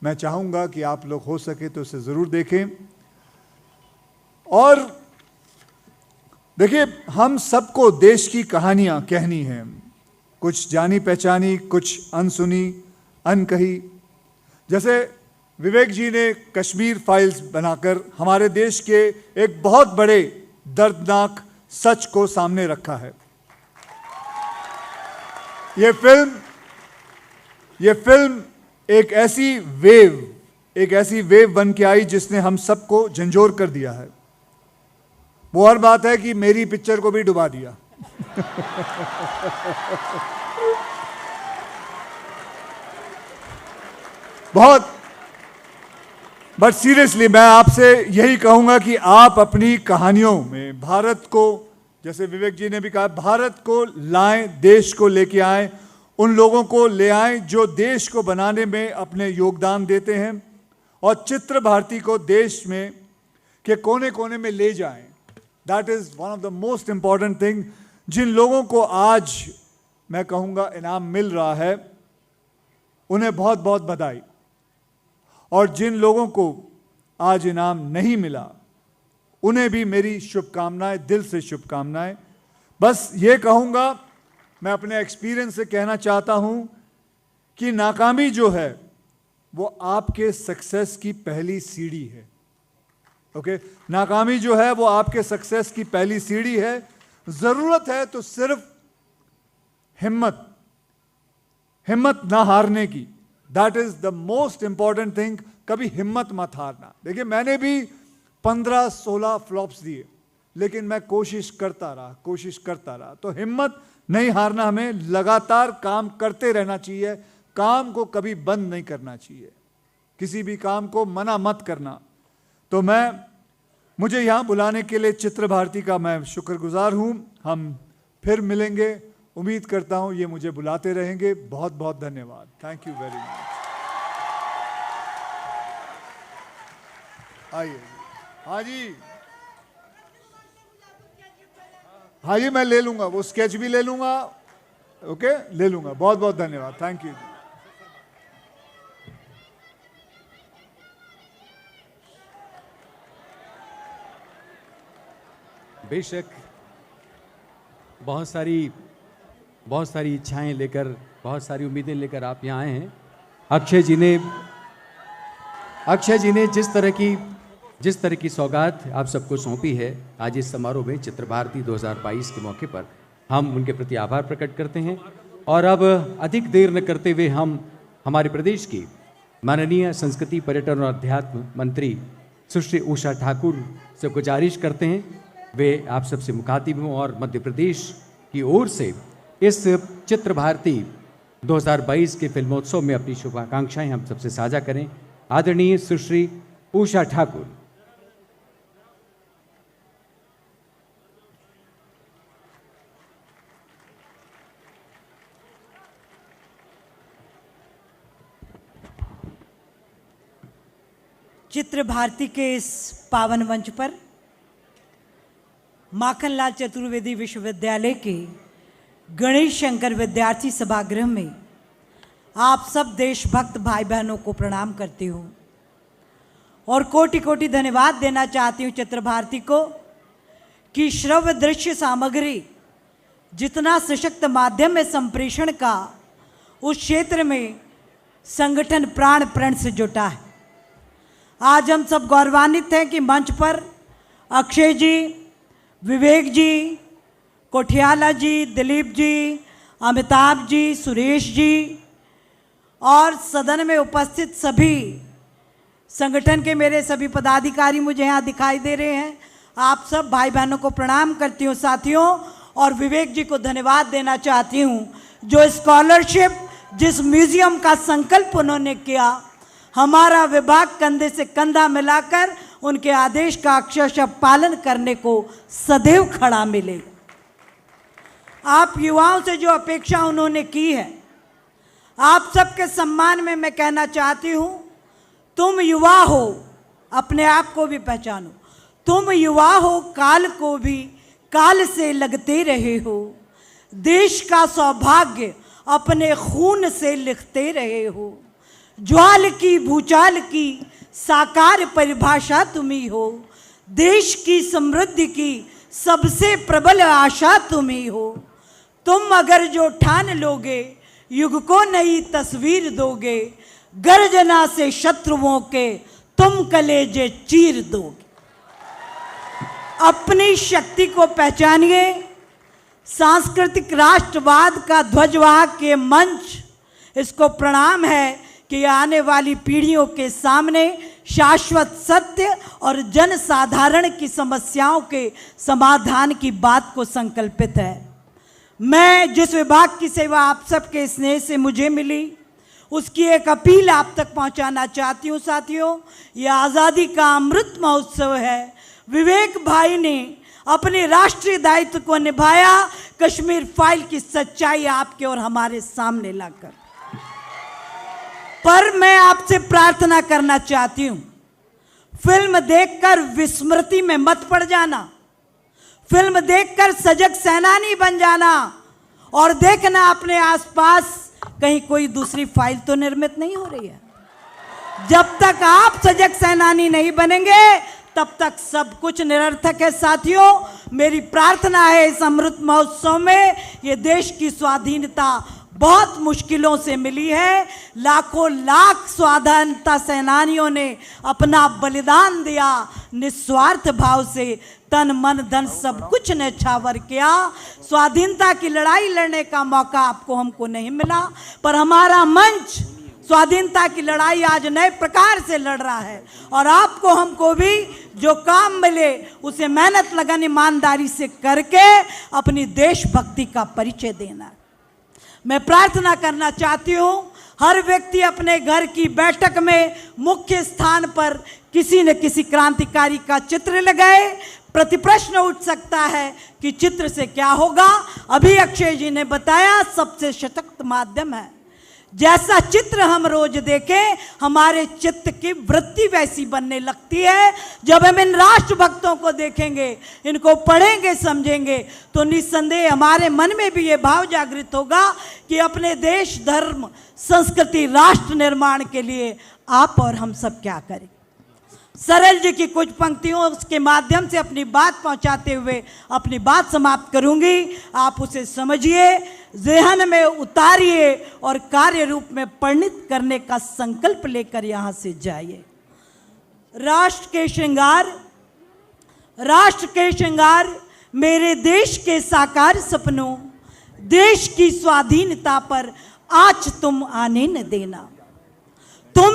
मैं चाहूँगा कि आप लोग हो सके तो उसे ज़रूर देखें। और देखिए, हम सबको देश की कहानियाँ कहनी हैं, कुछ जानी पहचानी, कुछ अनसुनी, अनकही। जैसे विवेक जी ने कश्मीर फाइल्स बनाकर हमारे देश के एक बहुत बड़े दर्दनाक सच को सामने रखा है। ये फिल्म एक ऐसी वेव बन के आई जिसने हम सबको झंझोर कर दिया है। वो और बात है कि मेरी पिक्चर को भी डुबा दिया। बहुत, बट सीरियसली मैं आपसे यही कहूंगा कि आप अपनी कहानियों में भारत को, जैसे विवेक जी ने भी कहा, भारत को लाएं, देश को लेके आएं, उन लोगों को ले आएं जो देश को बनाने में अपने योगदान देते हैं और चित्र भारती को देश में के कोने कोने में ले जाएं। That is one of the most important thing. जिन लोगों को आज मैं कहूंगा इनाम मिल रहा है, उन्हें बहुत बहुत बधाई। और जिन लोगों को आज इनाम नहीं मिला, उन्हें भी मेरी शुभकामनाएं, दिल से शुभकामनाएं। बस ये कहूंगा, मैं अपने एक्सपीरियंस से कहना चाहता हूं कि नाकामी जो है वो आपके सक्सेस की पहली सीढ़ी है। ओके, नाकामी जो है वो आपके सक्सेस की पहली सीढ़ी है। जरूरत है तो सिर्फ हिम्मत ना हारने की। That is the most important thing. कभी हिम्मत मत हारना। देखिए, मैंने भी 15-16 फ्लॉप्स दिए, लेकिन मैं कोशिश करता रहा। तो हिम्मत नहीं हारना, हमें लगातार काम करते रहना चाहिए। काम को कभी बंद नहीं करना चाहिए, किसी भी काम को मना मत करना। तो मुझे यहां बुलाने के लिए चित्र भारती का मैं शुक्रगुजार हूं। हम फिर मिलेंगे, उम्मीद करता हूं ये मुझे बुलाते रहेंगे। बहुत बहुत धन्यवाद। Thank you very much. आइए। हाँ जी। हाँ जी, मैं ले लूंगा, वो स्केच भी ले लूंगा। ओके, ले लूंगा। बहुत बहुत धन्यवाद, थैंक यू। बेशक बहुत सारी इच्छाएं लेकर, बहुत सारी उम्मीदें लेकर आप यहाँ आए हैं। अक्षय जी ने जिस तरह की सौगात आप सबको सौंपी है आज इस समारोह में, चित्र भारती 2022 के मौके पर, हम उनके प्रति आभार प्रकट करते हैं। और अब अधिक देर न करते हुए हम हमारे प्रदेश की माननीय संस्कृति, पर्यटन और अध्यात्म मंत्री सुश्री उषा ठाकुर से गुजारिश करते हैं वे आप सबसे मुखातिब हों और मध्य प्रदेश की ओर से इस चित्र भारती 2022 के फिल्मोत्सव में अपनी शुभाकांक्षाएं हम सबसे साझा करें। आदरणीय सुश्री उषा ठाकुर। चित्र भारती के इस पावन मंच पर माखनलाल चतुर्वेदी विश्वविद्यालय के गणेश शंकर विद्यार्थी सभागृह में आप सब देशभक्त भाई बहनों को प्रणाम करती हूँ और कोटि कोटि धन्यवाद देना चाहती हूँ चित्र भारती को कि श्रव्य दृश्य सामग्री जितना सशक्त माध्यम में संप्रेषण का उस क्षेत्र में संगठन प्राण प्रण से जुटा है। आज हम सब गौरवान्वित हैं कि मंच पर अक्षय जी, विवेक जी, कोठियाला जी, दिलीप जी, अमिताभ जी, सुरेश जी और सदन में उपस्थित सभी संगठन के मेरे सभी पदाधिकारी मुझे यहाँ दिखाई दे रहे हैं। आप सब भाई बहनों को प्रणाम करती हूँ साथियों, और विवेक जी को धन्यवाद देना चाहती हूँ जो स्कॉलरशिप, जिस म्यूजियम का संकल्प उन्होंने किया, हमारा विभाग कंधे से कंधा मिलाकर उनके आदेश का अक्षरशः पालन करने को सदैव खड़ा मिलेगा। आप युवाओं से जो अपेक्षा उन्होंने की है, आप सबके सम्मान में मैं कहना चाहती हूँ, तुम युवा हो, अपने आप को भी पहचानो। तुम युवा हो, काल को भी काल से लगते रहे हो, देश का सौभाग्य अपने खून से लिखते रहे हो, ज्वाल की भूचाल की साकार परिभाषा तुम ही हो, देश की समृद्धि की सबसे प्रबल आशा तुम ही हो। तुम अगर जो ठान लोगे, युग को नई तस्वीर दोगे, गर्जना से शत्रुओं के तुम कलेजे चीर दोगे। अपनी शक्ति को पहचानिए। सांस्कृतिक राष्ट्रवाद का ध्वजवाहक के मंच, इसको प्रणाम है कि आने वाली पीढ़ियों के सामने शाश्वत सत्य और जन साधारण की समस्याओं के समाधान की बात को संकल्पित है। मैं जिस विभाग की सेवा आप सबके स्नेह से मुझे मिली, उसकी एक अपील आप तक पहुंचाना चाहती हूँ साथियों। यह आज़ादी का अमृत महोत्सव है। विवेक भाई ने अपने राष्ट्रीय दायित्व को निभाया, कश्मीर फाइल की सच्चाई आपके और हमारे सामने लाकर। पर मैं आपसे प्रार्थना करना चाहती हूं, फिल्म देखकर विस्मृति में मत पड़ जाना, फिल्म देखकर सजग सेनानी बन जाना और देखना अपने आसपास कहीं कोई दूसरी फाइल तो निर्मित नहीं हो रही है। जब तक आप सजग सेनानी नहीं बनेंगे तब तक सब कुछ निरर्थक है। साथियों, मेरी प्रार्थना है इस अमृत महोत्सव में, ये देश की स्वाधीनता बहुत मुश्किलों से मिली है। लाखों लाख स्वाधीनता सेनानियों ने अपना बलिदान दिया, निस्वार्थ भाव से तन मन धन सब कुछ न्यौछावर किया। स्वाधीनता की लड़ाई लड़ने का मौका आपको हमको नहीं मिला, पर हमारा मंच स्वाधीनता की लड़ाई आज नए प्रकार से लड़ रहा है और आपको हमको भी जो काम मिले उसे मेहनत लगन ईमानदारी से करके अपनी देशभक्ति का परिचय देना। मैं प्रार्थना करना चाहती हूँ, हर व्यक्ति अपने घर की बैठक में मुख्य स्थान पर किसी न किसी क्रांतिकारी का चित्र लगाए। प्रतिप्रश्न उठ सकता है कि चित्र से क्या होगा। अभी अक्षय जी ने बताया सबसे सशक्त माध्यम है। जैसा चित्र हम रोज देखें, हमारे चित्त की वृत्ति वैसी बनने लगती है। जब हम इन राष्ट्रभक्तों को देखेंगे, इनको पढ़ेंगे, समझेंगे, तो निस्संदेह हमारे मन में भी ये भाव जागृत होगा कि अपने देश, धर्म, संस्कृति, राष्ट्र निर्माण के लिए आप और हम सब क्या करें। सरल जी की कुछ पंक्तियों के माध्यम से अपनी बात पहुंचाते हुए अपनी बात समाप्त करूंगी। आप उसे समझिए, ज़हन में उतारिए और कार्य रूप में परिणत करने का संकल्प लेकर यहां से जाइए। राष्ट्र के श्रृंगार मेरे देश के साकार सपनों, देश की स्वाधीनता पर आज तुम आने न देना। तुम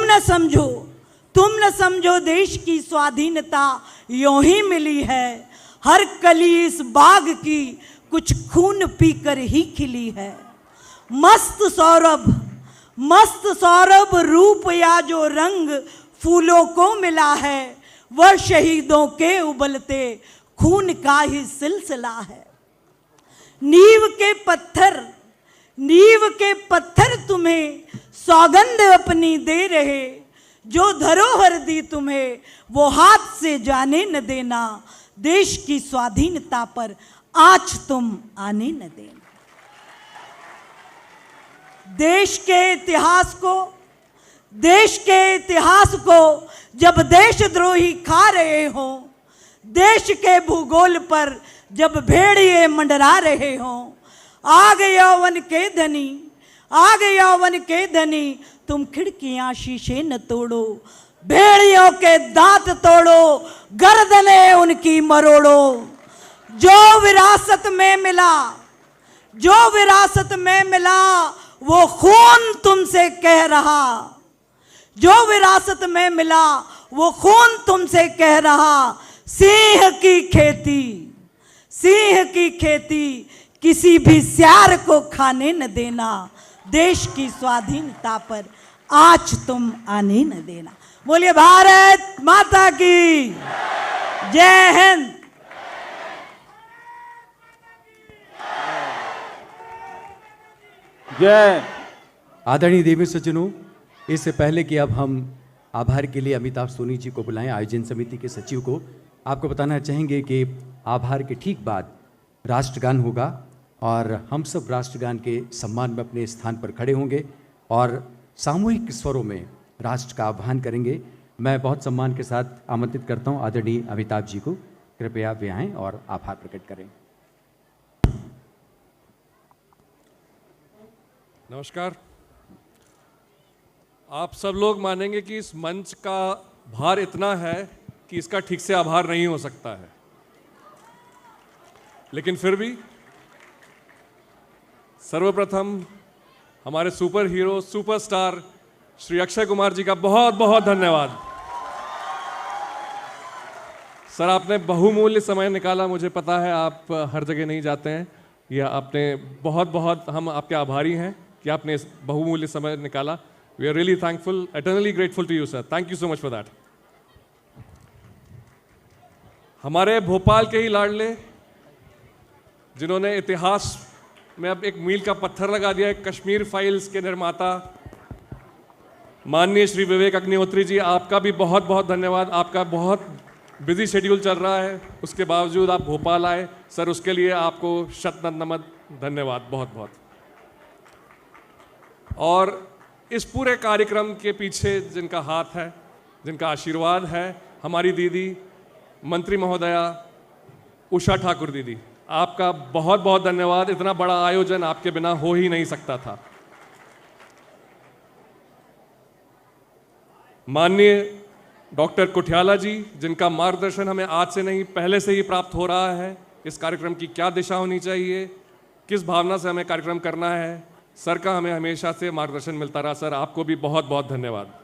न समझो देश की स्वाधीनता यूं ही मिली है। हर कली इस बाग की कुछ खून पीकर ही खिली है। मस्त सौरभ रूप या जो रंग फूलों को मिला है, वह शहीदों के उबलते खून का ही सिलसिला है। नींव के पत्थर तुम्हें सौगंध अपनी दे रहे, जो धरोहर दी तुम्हें वो हाथ से जाने न देना। देश की स्वाधीनता पर आज तुम आने न देना। देश के इतिहास को जब देशद्रोही खा रहे हो, देश के भूगोल पर जब भेड़िए मंडरा रहे हो, आग यौवन के धनी तुम खिड़कियां शीशे न तोड़ो, भेड़ियों के दांत तोड़ो, गर्दनें उनकी मरोड़ो। जो विरासत में मिला वो खून तुमसे कह रहा, जो विरासत में मिला वो खून तुमसे कह रहा। सिंह की खेती किसी भी सियार को खाने न देना। देश की स्वाधीनता पर आज तुम आने न देना। बोलिए भारत माता की जय हिंद। जय। आदरणीय देवी सज्जनों, इससे पहले कि अब हम आभार के लिए अमिताभ सोनी जी को बुलाएं, आयोजन समिति के सचिव को, आपको बताना चाहेंगे कि आभार के ठीक बाद राष्ट्रगान होगा और हम सब राष्ट्रगान के सम्मान में अपने स्थान पर खड़े होंगे और सामूहिक स्वरों में राष्ट्र का आह्वान करेंगे। मैं बहुत सम्मान के साथ आमंत्रित करता हूं आदरणीय अमिताभ जी को, कृपया वे आएं और आभार प्रकट करें। नमस्कार। आप सब लोग मानेंगे कि इस मंच का भार इतना है कि इसका ठीक से आभार नहीं हो सकता है, लेकिन फिर भी सर्वप्रथम हमारे super hero, superstar Shri Akshay Kumar ji का बहुत बहुत धन्यवाद। सर, आपने बहुमूल्य समय निकाला, मुझे पता है आप हर जगह नहीं जाते हैं, या आपने बहुत हम आपके आभारी हैं कि आपने इस बहुमूल्य समय निकाला। We are really thankful, eternally grateful to you sir. Thank you so much for that. हमारे भोपाल के ही लाडले, जिन्होंने इतिहास में अब एक मील का पत्थर लगा दिया है, कश्मीर फाइल्स के निर्माता माननीय श्री विवेक अग्निहोत्री जी, आपका भी बहुत बहुत धन्यवाद। आपका बहुत बिजी शेड्यूल चल रहा है, उसके बावजूद आप भोपाल आए सर, उसके लिए आपको शत-नमन धन्यवाद, बहुत बहुत। और इस पूरे कार्यक्रम के पीछे जिनका हाथ है, जिनका आशीर्वाद है, हमारी दीदी मंत्री महोदया उषा ठाकुर दीदी, आपका बहुत बहुत धन्यवाद। इतना बड़ा आयोजन आपके बिना हो ही नहीं सकता था। माननीय डॉक्टर कुठियाला जी, जिनका मार्गदर्शन हमें आज से नहीं पहले से ही प्राप्त हो रहा है, इस कार्यक्रम की क्या दिशा होनी चाहिए, किस भावना से हमें कार्यक्रम करना है, सर का हमें हमेशा से मार्गदर्शन मिलता रहा। सर, आपको भी बहुत बहुत धन्यवाद।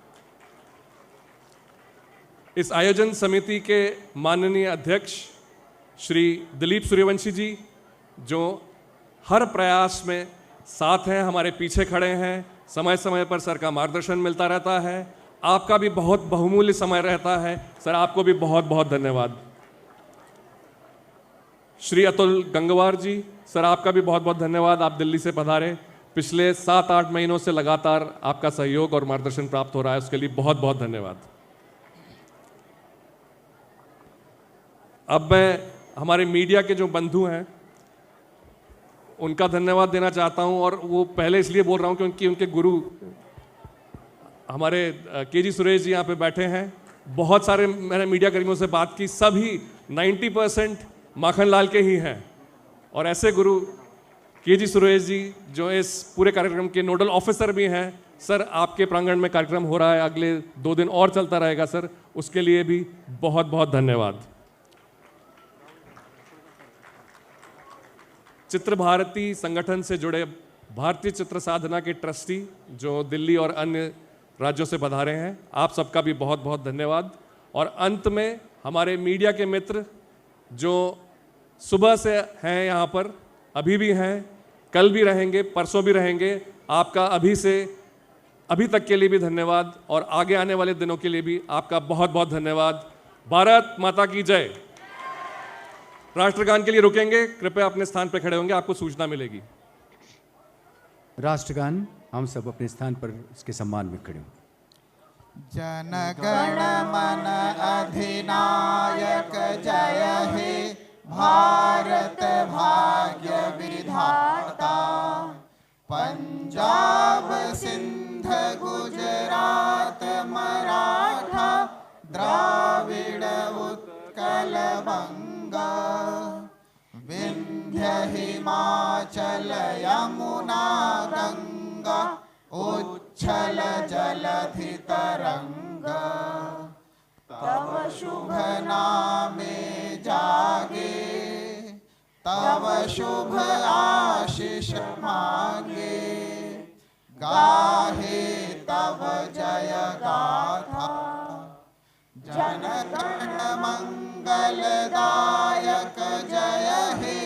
इस आयोजन समिति के माननीय अध्यक्ष श्री दिलीप सूर्यवंशी जी, जो हर प्रयास में साथ हैं, हमारे पीछे खड़े हैं, समय समय पर सर का मार्गदर्शन मिलता रहता है। आपका भी बहुत बहुमूल्य समय रहता है सर, आपको भी बहुत बहुत धन्यवाद। श्री अतुल गंगवार जी, सर आपका भी बहुत बहुत धन्यवाद, आप दिल्ली से पधारे। पिछले 7-8 महीनों से लगातार आपका सहयोग और मार्गदर्शन प्राप्त हो रहा है, उसके लिए बहुत बहुत धन्यवाद। अब मैं हमारे मीडिया के जो बंधु हैं उनका धन्यवाद देना चाहता हूं, और वो पहले इसलिए बोल रहा हूं क्योंकि उनके गुरु हमारे केजी सुरेश जी यहाँ पे बैठे हैं। बहुत सारे मैंने मीडिया कर्मियों से बात की, सभी 90% माखनलाल के ही हैं, और ऐसे गुरु केजी सुरेश जी जो इस पूरे कार्यक्रम के नोडल ऑफिसर भी हैं। सर, आपके प्रांगण में कार्यक्रम हो रहा है, अगले 2 दिन और चलता रहेगा सर, उसके लिए भी बहुत बहुत धन्यवाद। चित्र भारती संगठन से जुड़े भारतीय चित्र साधना के ट्रस्टी जो दिल्ली और अन्य राज्यों से पधारे हैं, आप सबका भी बहुत बहुत धन्यवाद। और अंत में हमारे मीडिया के मित्र जो सुबह से हैं यहाँ पर, अभी भी हैं, कल भी रहेंगे, परसों भी रहेंगे, आपका अभी तक के लिए भी धन्यवाद, और आगे आने वाले दिनों के लिए भी आपका बहुत बहुत धन्यवाद। भारत माता की जय। राष्ट्रगान के लिए रुकेंगे, कृपया अपने स्थान पर खड़े होंगे, आपको सूचना मिलेगी। राष्ट्रगान, हम सब अपने स्थान पर इसके सम्मान में खड़े हों। जन गण मन अधिनायक जय हे भारत भाग्य विधाता। पंजाब सिंध गुजरात मराठा द्राविड़ उत्कल बंगा। विंध्य हिमाचल यमुना गंगा उच्छल जलधि तरंगा। तव शुभ नामे जागे तव शुभ आशीष मांगे। गाहे तव जय गाथा जन गण मंगलदायक जय हे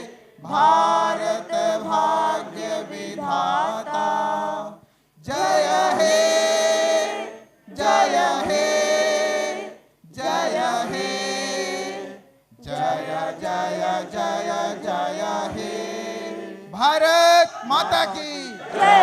भारत भाग्य विधाता। जय हे जय हे जय हे जय जय जय जय हे भारत माता की जय।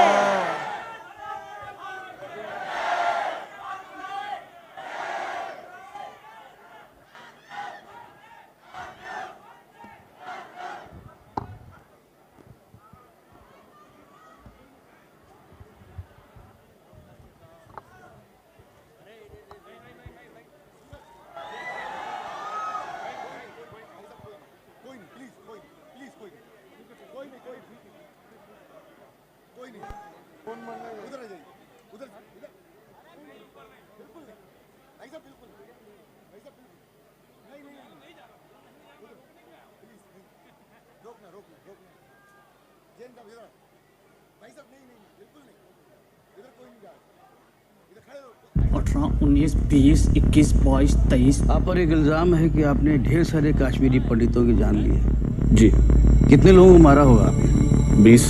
अठारह 19 20 21 22 23। आप पर एक इल्ज़ाम है कि आपने ढेर सारे कश्मीरी पंडितों की जान ली है। जी। कितने लोगों को मारा होगा आपने? 20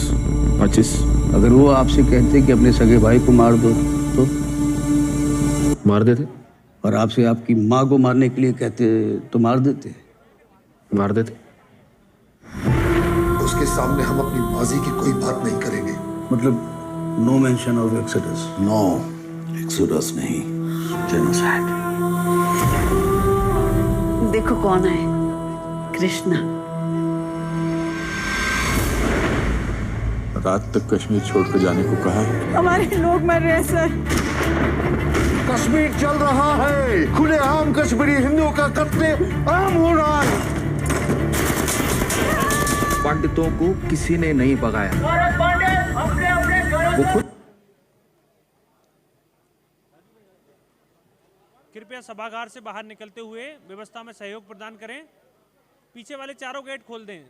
25। अगर वो आपसे कहते कि अपने सगे भाई को मार दो तो मार देते। और आपसे आपकी माँ को मारने के लिए कहते तो मार देते? मार देते। उसके सामने हम अपनी माजी की कोई बात नहीं करेंगे। मतलब no mention of exodus? No exodus नहीं, जेनोसाइड। देखो कौन है, कृष्णा। रात तक कश्मीर छोड़कर जाने को कहा है। हमारे लोग मर रहे हैं सर। कश्मीर चल रहा है, खुलेआम कश्मीरी हिंदुओं का कत्ले आम हो रहा है। पंडितों को किसी ने नहीं भगाया, वो खुद। कृपया सभागार से बाहर निकलते हुए व्यवस्था में सहयोग प्रदान करें। पीछे वाले चारों गेट खोल दें।